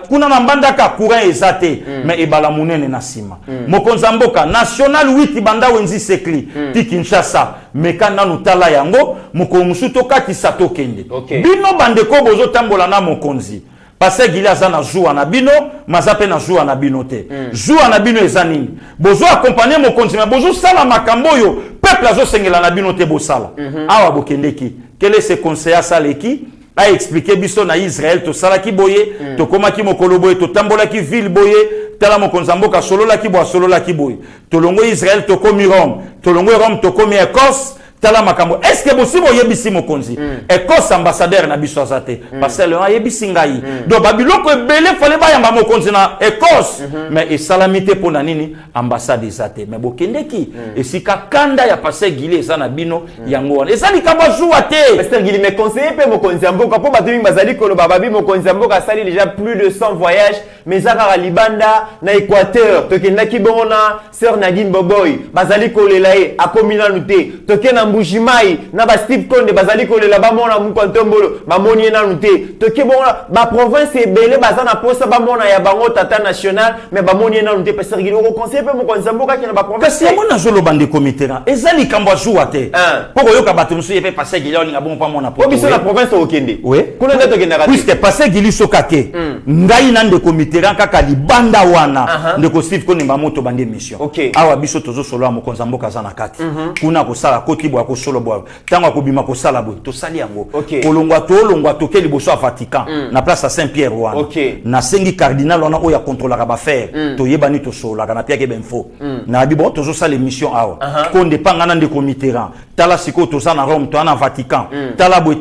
kuna na mbandaka courant ezate mais ebala munene na sima mokonzi ya mboka national 8 banda wenzi sekli ti Kinshasa meka nanu tala yango mokonzi tokatisa tokende bino bandeko bozo tambola na mokonzi Pasteur Gili aza na joua na bino mazape na joua na bino te joua na bino eza nini bozo accompagner mokonzi mais bozo sala makambo yo peuple azo sengela na bino te bosala awa bokendeki quel est ce conseiller saleki a expliqué biso na Israël to salaki boye to komaki mokolo boye to tambolaki ville boye tala mokonzi ya mboka sololaki bo sololaki boye to longo Israël to komi Rome to longo Rome to komi Écosse tala makambo est-ce que bosibo yebisi mokonzi Écosse ambassadeur na biso azate parce que le yebisi ngai donc babiloko ebele fallait ba yamba mokonzi na Écosse mais esalamité pona nini ambassade ezate mais bokendeki esika kanda ya Pasteur Gili eza na bino yango wana ezali kaba joua te Pasteur Gili mais conseiller pe mokonzi ya mboka po batumi bazali koloba babi mokonzi ya mboka sali déjà plus de 100 voyages mais zaka libanda na Équateur tokendaki bona sœur Nadine Boboy bazali kolelae akomina nute tokena Mbujimai na ba Steve Konde bazali kolela ba mona Mukwantombolo ba moni na nute toke bona ba province ebele bazana posa ba mona ya bango tata national mais ba moni na nute Pasteur Gili ko conseiller pe mokonzi mboka ki na ba province kasi mona zolo bande Mitterrand ezali kambo joua te poko yoka bato musu yepe Pasteur Gili olinga bon pa mona po biso na province okende kuna ndato kenda kati puisque Pasteur Gili sokake ngai na ndeko Mitterrand kaka libanda wana ndeko Steve Konde ba moto bande mission awa biso tozo solo mokonzi mboka za na kati kuna ko sala koti bo ko solo bo tango ko bima ko sala bo to sali yango kolongwa to ke liboso a Vatican na place à Saint-Pierre wana na sengi cardinal wana oya contrôler ba faire to yebani to solo na pia ke benfo na bibo tozo sala mission awa Konde panga na ndeko Mitterrand tala siko to na Rome to na Vatican tala bo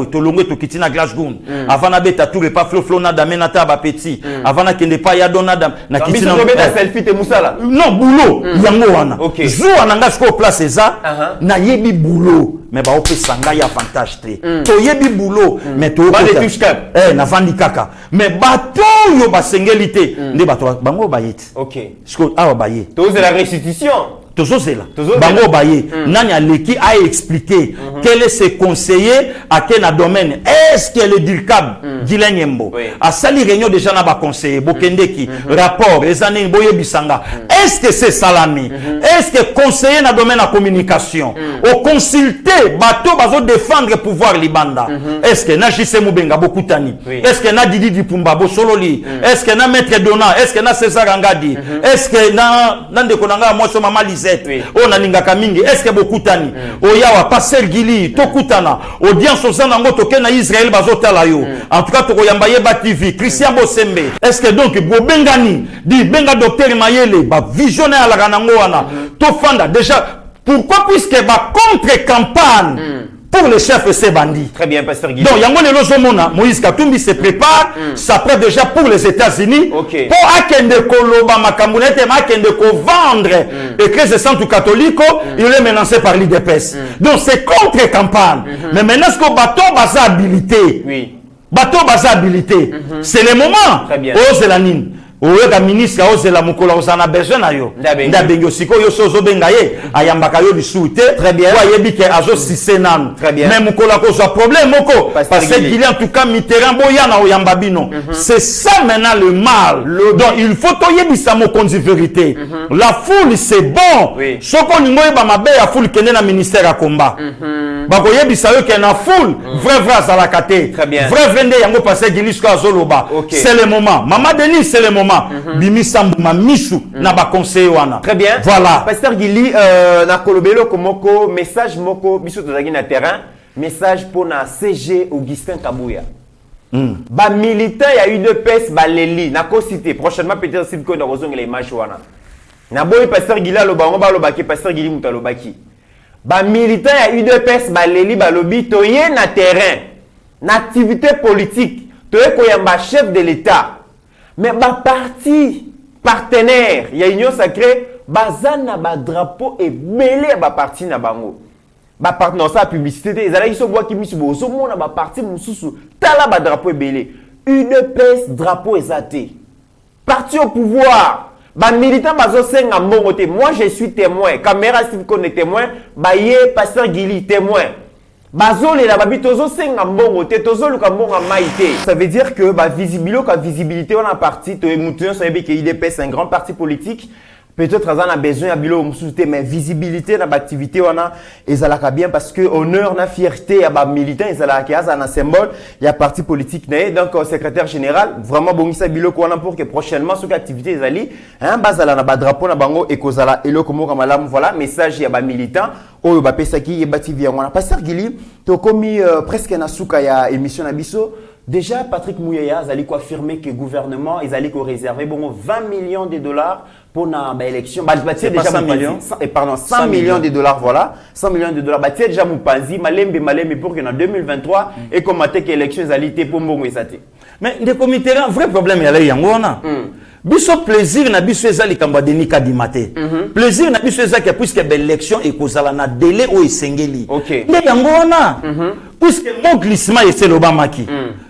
to longwe to kitina Glasgow avant na beta tout le pas flo na damena ta ba petit avant na kende pa ya donada na kitina selfie te musala non boulot yango wana jour na ngasko place eza na yebi boulot mais ba opesa ngai avantage te to yebi boulot mais to na vandi kaka mais bato yo basengeli te nde bato bango bayeti sko awa baye to c'est la restitution tozozela bango baye nani aleki a expliqué quel est ce conseiller à quel domaine est-ce que le dirkab Gilenyembo a sali réunion déjà na ba conseiller bokendeki rapport ezane boye bisanga est-ce que c'est salami est-ce que conseiller na domaine la communication au consulter bato bazo défendre pouvoir libanda est-ce que na JC Mubenga bokutani est-ce que na Didi Dipumba bosololi est-ce que na maître Dona est-ce que na César Angadi est-ce que na ndeko nanga moso mama on a ningaka mingi est-ce que bokutani oyawa Pasteur Gili tokutana audience osana ngo tokena Israël bazotala yo en tout cas tokoyamba yeba TV Christian Bosembe est-ce que donc bobengani di benga docteur Mayele ba visionnaire la kanango wana to fanda déjà pourquoi puisque ba contre campagne pour les chefs et ces bandits. Très bien, Pasteur Gili. Donc, Yango Nelozomona, Moïse Katumbi se prépare, ça prête déjà pour les États-Unis. Pour Akende Koloba Makambounete, Akende Ko vendre Église Sainte Catholique, il est menacé par l'IDPS. Donc, c'est contre-campagne. Mais maintenant, ce que bateau basa habilité. Oui. Bateau basa habilité. C'est le moment. Très bien. Oh, c'est la nine. Oyoka ministre ozela mukolo ozana besoin na yo ndabengo siko yo sozo benga ye ayambaka yo bisute très bien wa yebike azo sisenanu très bien même mukolo ko so problème moko parce que il en tout cas Mitterrand boya na oyamba bino c'est ça maintenant le mal donc il faut toyebisa mokonzi vérité la foule c'est bon soko ningo yeba mabe ya foule kende na ministère ya combat bako yebisa yo ke na foule vrai azalaka te vrai nde yango Pasteur Gili sko azoloba c'est le moment Maman Denis c'est le moment Bimisambu mamishu na ba conseiller wana. Très bien. Voilà. Pasteur Gili na kolobelo komoko message moko biso tozaki na terrain message pour na CG Augustin Kabouya. Ba militant ya UDPS ba leli na ko cité prochainement peut-être si ko na kozonga les matchs wana. Na boy pasteur Gila lo bango ba lo baki pasteur Gili muta lo baki. Ba militant ya UDPS ba leli ba lobi toye na terrain. Na activité politique, toye ko yamba chef de l'État. Mais ba parti partenaire, ya union sacrée, bazana ba drapeau et belé ba parti na bango. Ba parti non ça publicité, ils allaient se voir qui mis bo so mona ba parti mususu, tala ba drapeau et belé. UDPS drapeau exaté. Parti au pouvoir, ba militant bazo senga mbongo te. Moi je suis témoin, caméra Steve Kone témoin, ba ye pasteur Gili témoin. Bazole la babi tozo senga mbongo te tozo luka mbongo maïté. Ça veut dire que ba visibilité on a parti to mutuyo so yebe que IDPS c'est un grand parti politique. Peut-être qu'on a besoin de bilo musuté mais visibilité dans l'activité on a et ça la bien parce que honneur na fierté à ba militant et ça la qui a un symbole il y a parti politique né donc secrétaire général vraiment bongisa bilo ko on a pour que prochainement sur activité les ali hein bazala na ba drapeau na bango et kozala elo komo kamalam voilà message ya ba militant oyo ba pesa ki yebati via on a pasteur Gili to komi presque na suka ya émission na biso. Déjà, Patrick Mouyaya a affirmé que le gouvernement a réservé 20 millions de dollars pour l'élection. C'est déjà 100 millions. Pardon, 100 millions de dollars, voilà. 100 millions de dollars. C'est déjà Moupanzi, Malembe, pour que en 2023, et comme que l'élection est pour Mbongo Esate. Mais le comité, un vrai problème, il y a un biso plaisir na biso ezali kamba deni kadimate. Plaisir na biso ezali puisque l'élection est kozala na délai o esengeli. Mais yango wana puisque mon glissement est l'Obamaki.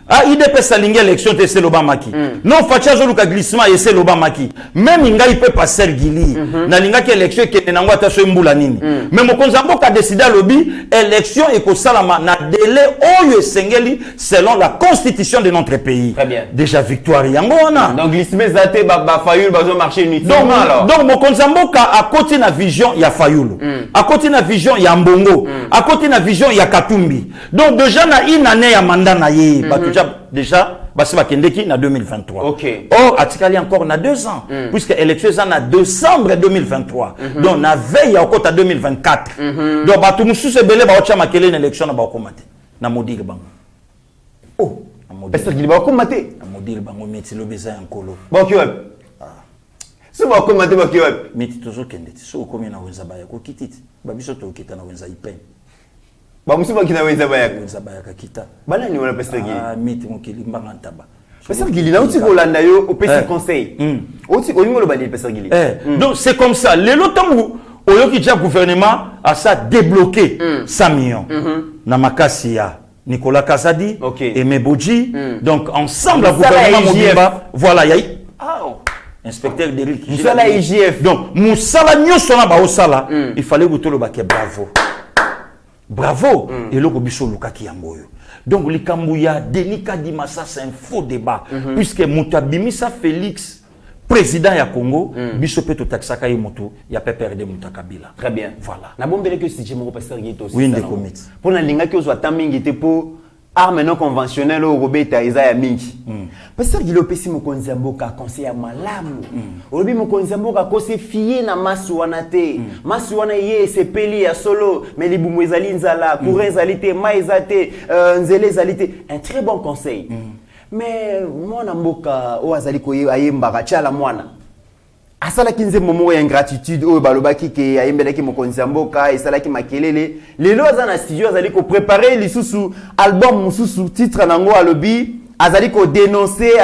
Ah IDPS alingi élection te c'est l'Obamaki. Non facha zo luka glissement et c'est l'Obamaki. Même ngai peut passer Gili. Na linga que élection ke nango ata so mbula nini. Mais mo konzambo ka décider lobby élection et kosalama na délai o esengeli selon la constitution de notre pays. Très bien. Déjà victoire yango wana. Donc glissement zate ba Fayulu bazo marcher inutilement alors. Donc mon konzambo ka à côté na vision ya Fayulu. À côté na vision ya Mbongo. À côté na vision ya Katumbi. Donc déjà na une année ya mandat na ye déjà basi bakendeki na 2023. Oh atikali encore na 2 ans puisque élection est en décembre 2023. Donc na veille ya okota 2024. Donc batu mususu belé ba ocha makele na élection na ba komate na modire bango. Oh est-ce qu'il va komate na modire bango meti lobeza nkolo. Ba ki web. C'est ba komate ba ki web. Meti tozo kendeti so komi na wenza ba ya ko kititi. Ba biso to kita na wenza ipen. Ba musiba kina wenza bayaka. Wenza bayaka kita. Bala ni wala pasteur Gili. Ah miti mokili mbanga ntaba. Pasteur Gili na uti ko landa yo au PC conseil. Uti olingo lo bali pasteur Gili. Donc c'est comme ça. Les lotamou oyoki déjà gouvernement a ça débloqué 100 millions. Na makasi ya Nicolas Kazadi et Meboji. Donc ensemble le gouvernement Mobimba voilà yayi. Inspecteur d'Eric. Moussala IGF. Donc Moussala nyosona ba osala il fallait que le baké bravo. Bravo et le biso lukaki yangoyo. Donc likambuya Denika Dimasa c'est un faux débat puisque Mutabimisa Félix président ya Congo biso peto taxaka ye moto ya pe perdre Mutakabila. Très bien. Voilà. Na bombele que si jemo pasteur Gito aussi. Oui des comités. Pour na linga ki ozwa tamingi te pour armes non conventionnelles au robeta Isaiah mingi. Pasteur Gilo pesi mokonzi ya mboka conseil ya malamu. Olobi mokonzi ya mboka ko se fier na masu wana te. Masu wana ye sepeli ya solo mais libumu ezali nzala, courant ezali te, mai ezali nzele ezali te. Un très bon conseil. Mais mwana mboka o azali ko ayembaka chala mwana. Asala kinze momo ya ingratitude o balobaki ke ayembelaki mokonzi ya mboka esalaki makelele lelo azana studio azali ko préparer lisusu album mususu titre nango alobi azali ko dénoncer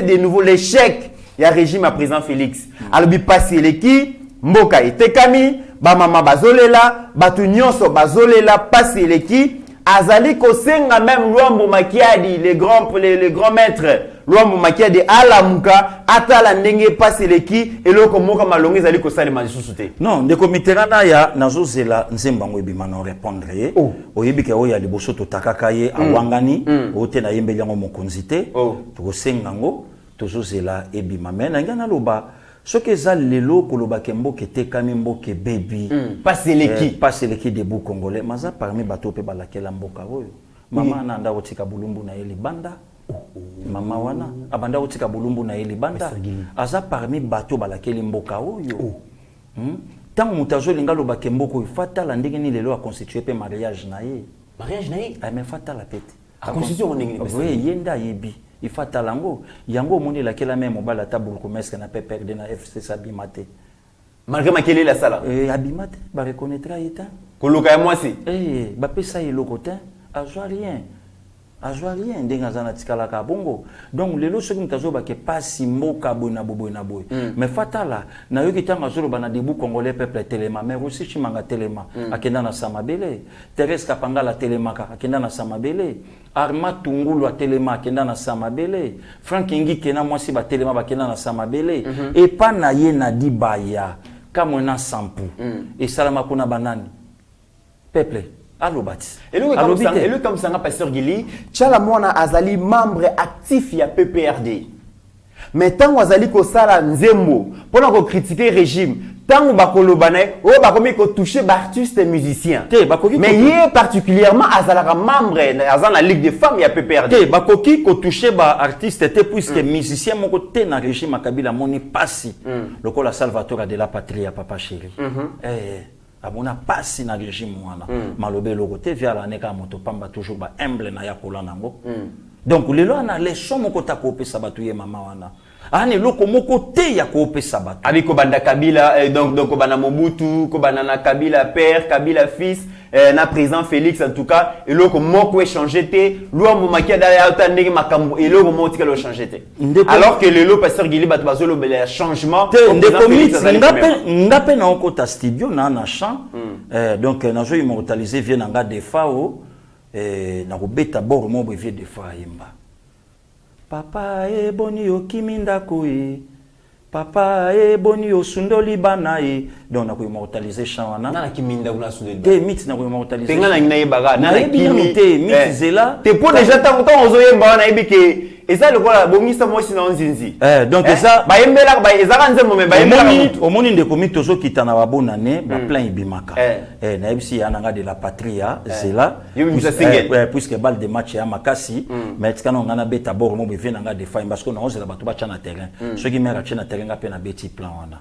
de nouveau l'échec ya régime à président Félix alobi passer leki mboka etekami ba mama bazolela batu nyonso bazolela passer leki azali ko senga même Luambo Makiadi les grands maîtres Luambo Makiadi alamuka atala ndenge passer leki eloko moka malongi azali ko salema lisusu te. Non ndeko miterana ya nazozela nzembango ebima na répondre ye oyebike oya liboso to takaka ye awangani ote na yembeli yango mokonzi te to sengango tozozela ebima mena ngana loba soki eza lelo koloba ke mboke tekami mboke bebi passer leki debout congolais maza parmi bato pe balakela mboka oyo mama na nda otika bulumbu na eli banda mama wana abanda otika bulumbu na eli banda aza parmi bato balakeli mboka oyo tango mutazo linga lobake mboko fatala ndenge ni lelo a constituer pe mariage na ye mais fatala pete La constitution on est oui yenda yebi il faut talango yango moni la kela même mobala ta bourgmestre na peut perdre na FC Sabimate malgré makele la sala Abimate ba reconnaîtra eta koloka ya mwasi ba pesa ye lokotin azwa rien ndenga zana tikala ka bongo donc lelo soki mutazo ba ke pasi mboka bona boboina boy mais fatala na yoki tanga zolo bana debu congolais peuple telema mais aussi chimanga telema akenda na Samabele Thérèse Kapangala telemaka akenda na Samabele Arma Tungulu telema akenda na Samabele Frank Ingi kena mwasi ba telema bakenda na Samabele et pas na ye na dibaya kama na sampu et salama kuna banani peuple Allo bati. Et lui comme ça, pasteur Gili, Tchala Mwana Azali membre actif ya PPRD. Mais tant Azali ko sala nzembo, pendant qu'on critiquer le régime, tant ba kolobane, o ba komi ko toucher ba artiste et musicien. Mais yé particulièrement Azala membre Azan la Ligue des femmes ya PPRD. Ba koki ko toucher ba artiste te puisque musicien moko te na régime Makabila moni pasi. Lokola Salvatore de la Patrie papa chéri. Abona pasi na régime wana malobe lokote via la neka moto pamba toujours ba humble na ya kolana ngo donc lelo na leçon moko ta ko pesa batu ye mama wana ani loko moko te ya ko pesa batu abi ko banda Kabila donc ko bana Mobutu ko bana na Kabila père Kabila fils na président Félix en tout cas et loko moko échanger te lo momaki da ya tandeki makambo et loko moko tikalo changer te alors que lelo pasteur Gili batu bazolo bele changement ngape na okota studio na chant donc nazo immortaliser vient nga defao na kobeta bord mo vie defa yemba papa e boni okiminda koe papa e boni osundoli bana e donc na ko immortaliser chant wana na kiminda kuna sundoli te mit na ko immortaliser penga na ngina yebaga na kimi te mit zela te po déjà tant ozoyemba na ebike et ça le quoi bongisa moi sinon nzinzi donc ça ba yembela ba ezaka nzembo me ba yembela au moni de komi tozo kitana ba bonane ba plein ibimaka na ebisi yananga de la patria zela puisque balle de match ya makasi mais tikana ngana beta bord mo be venanga de faim parce que na ozela batu ba tchana terrain ceux qui mera tchana terrain ngape na beti plan wana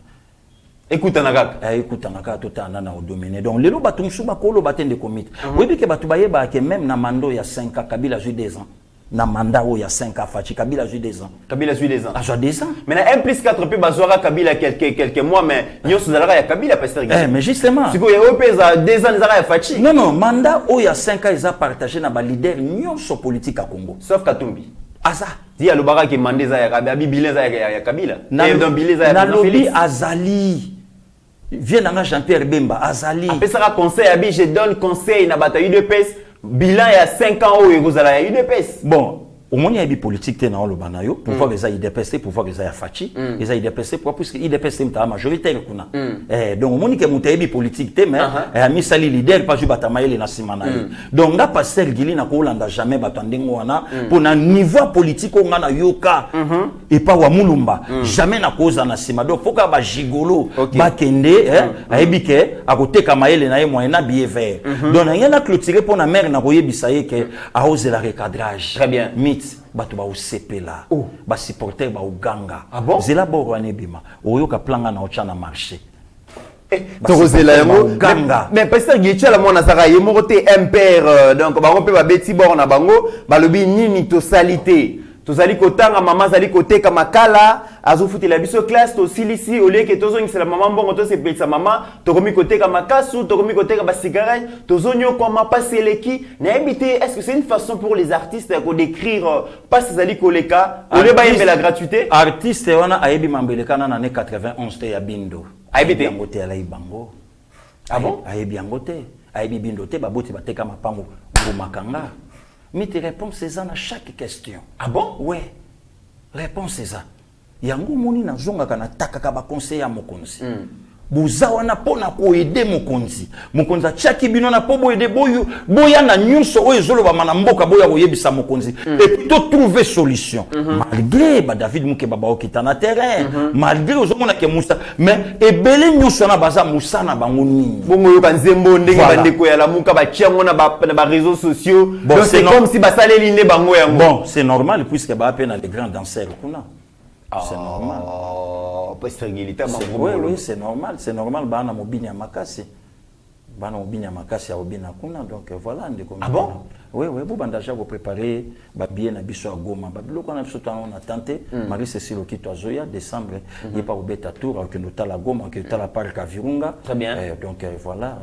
écoute nakaka écoute nakaka totana na dominer donc lelo batu msuba kolo batende komite webi ke batu bayeba ke même na mando ya 5 Kabila ju 2 ans na mandat où il y a 5 ans Fachi Kabila a eu 2 ans. Kabila a eu 2 ans. Ah, j'ai 2 ans. Mais na 1+4 puis bazora Kabila quelques mois mais nyoso zalaka ya Kabila pasteur. Mais justement. Siko ya opeza 2 ans zalaka ya Fachi. Non mandat où il y a 5 ans ils a partagé na ba leader nyoso politique à Congo. Sauf Katumbi. Asa. Di ya lobaka ki mandeza ya Kabila, bibileza ya Kabila. Et donc bileza ya Nalobi Azali. Vient na Jean-Pierre Bemba Azali. Après ça conseil abi je donne conseil na bataille de pes. Bilan il y a 5 ans où il y a eu des UDPS. Bon, au moins il y a une politique dans le Banayo, pour voir les UDPS, pour voir les Fachi, les UDPS, pour puisque UDPS est la majorité. Donc au moins il y a une politique, mais il y a mis les leaders, pas juste Batamaïl et Simana. Donc là, pasteur Gili n'a pas jamais battu pour un niveau politique on a yoka et pas Wamulumba. Jamais n'a cause en Asima. Donc faut qu'il y ait gigolo, bakende, aibike, à côté Kamaïl na moyena billet vert. Donc il y a une clôture pour la mère n'a pas bisaye que a osé la recadrage. Très bien. Bato ba OCP là ba supporter ba Uganga zela boro anebima oyoka planga na ochana marché Torozela Uganga mais pasteur Gicha la mona saka yemoko te impère donc bango pe ba beti boro na bango balobi nini to salité tozali kotanga mama zali koteka makala azofuti la biso classe to silisi au lieu que tozo ngisela mama mbongo to se petsa mama to komi koteka makasu to komi koteka ba cigarette tozo nyoko ma paseleki na ebité est-ce que c'est une façon pour les artistes de décrire pas zali koleka au lieu ba yembe la gratuité artiste wana ayebi mambeleka na année 91 te ya bindo ayebi ngote ala ibango bon ayebi ngote ayebi bindo te baboti bateka mapango ngumakanga. Mais tes réponses c'est ça à chaque question. Ah bon? Ouais. Réponse c'est ça. Yango moni na zonga kana takaka ba conseil ya mokonzi. Buza wana pona ko aider mokonzi. Mokonzi chaki bino na po aider boyo boya na nyuso oyo zolo ba mana mboka boya ko yebisa mokonzi. Et plutôt trouver solution. Malgré ba David Mukeba ba okita na terrain, malgré ozomona ke Musa, mais ebele nyuso na baza Musa na bango nini. Bongo yo banzembo ndenge bandeko ya la muka ba tiango na ba réseaux sociaux. Donc c'est comme si ba saleli ne bango yango. Bon, c'est normal puisque ba appelle les grands danseurs kuna. C'est normal. Oui, c'est normal. C'est normal. Bana mobini ya makasi. bana obinya makasi ya obina kuna donc voilà ndeko. Ah bon? Oui, vous bandage vous préparer bien na biso à Goma. Biloko na biso on a tenté Marie Cécile Okito Azoya décembre il pas au bêta tour que nous la Goma que nous la parc à Virunga. Très bien. Donc voilà,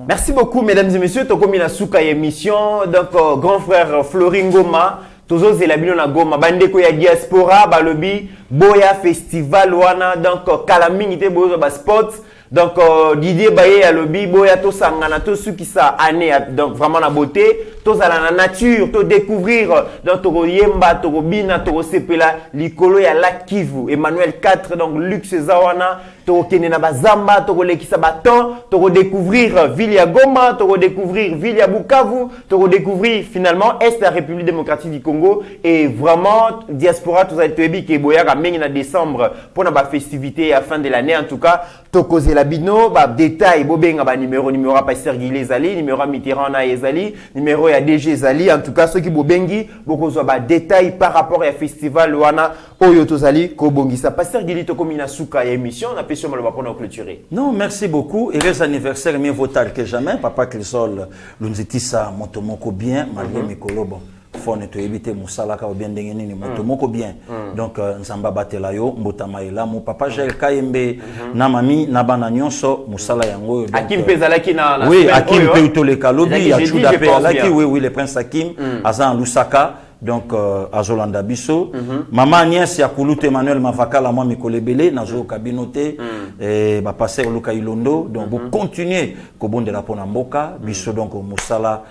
merci beaucoup mesdames et messieurs, tokomi na suka émission donc grand frère Florin Ngoma toujours c'est la bino na Goma bandeko ya diaspora balobi boya festival wana donc kala mingi te bozo ba sports. Donc Didier Baye à lobby boya to sangana to ceux qui sa année donc vraiment la beauté to za la nature to découvrir donc to yemba to bina to sepela likolo ya la Kivu Emmanuel 4 donc luxe zawana to kene na bazamba to lekisa baton to découvrir ville ya Goma to découvrir ville ya Bukavu to découvrir finalement est la République démocratique du Congo et vraiment diaspora to za toyebi ke boya ka mengi na décembre pour na ba festivité à fin de l'année en tout cas to causer la bino ba détail bobenga ba numéro à Pasteur Guilé Zali numéro Mitterrand na Ezali numéro ya DG Zali en tout cas ceux qui bobengi bokozwa ba détail par rapport à festival wana oyo tozali ko bongisa Pasteur Guilé to komina suka ya émission na pesio maloba pour clôturer. Non, merci beaucoup. Heureux anniversaire, mieux vaut tard que jamais. Papa Crisol, l'unzitisa motomoko bien, malgré Mikolo bon. Faut ne te éviter musala ka bien dengeni ni motomoko bien. Donc nzamba batela yo mbotama ela mon papa Gel Kayembe na mami na bana nyonso musala yango. Hakim Pezalaki na oui, Hakim Peuto le Kalobi, ya Chuda Pelaki, oui, le prince Hakim, Azan Lusaka. Donc Azolanda Bisso, maman Agnès Yakulute Emmanuel Mavakala moi Mikolebele nazo kabinote et ba passer Luka Ilondo donc vous continuez ko bonde la pona mboka Bisso donc Musala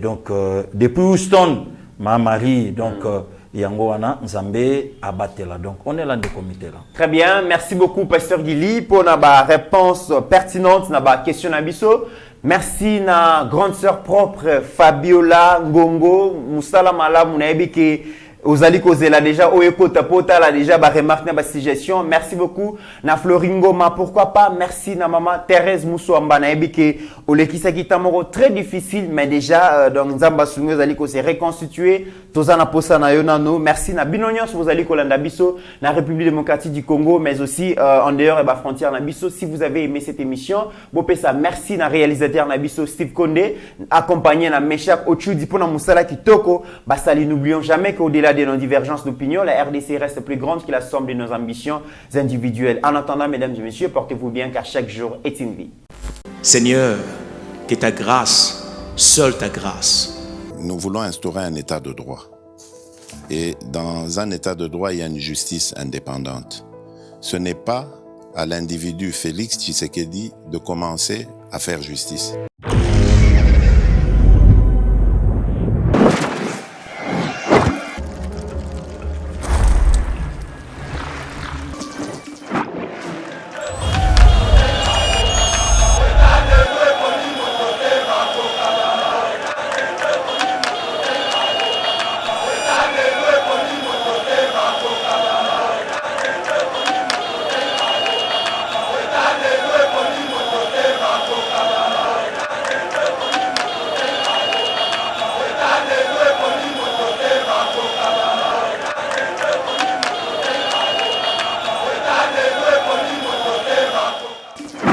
donc depuis Houston ma Marie donc yango wana Nzambe abatela donc on est là de comité là. Très bien, merci beaucoup Pasteur Guili pour na ba réponse pertinente na ba question na Bisso. Merci na grande sœur propre Fabiola Ngongo Musala Malamu na ebike Ozali Kozela déjà Oyekota Pota là déjà ba remarque na ba suggestion. Merci beaucoup na Floringoma pourquoi pas. Merci na maman Thérèse Moussouamba na ebike olekisa kitamoro très difficile mais déjà donc Nzamba Sungo Ozali ko se reconstituer tozana posa na yonano. Merci na binonyos vous allez kolanda biso na République démocratique du Congo mais aussi en dehors et ba frontière na biso. Si vous avez aimé cette émission, bopesa merci na réalisateur na biso Steve Kondé accompagné na Meshak Ochudi pour na Musala Kitoko. Basali n'oublions jamais qu'au-delà de nos divergences d'opinion, la RDC reste plus grande que la somme de nos ambitions individuelles. En attendant, mesdames et messieurs, portez-vous bien car chaque jour est une vie. Seigneur, que ta grâce, seule ta grâce. Nous voulons instaurer un état de droit. Et dans un état de droit, il y a une justice indépendante. Ce n'est pas à l'individu Félix Tshisekedi de commencer à faire justice.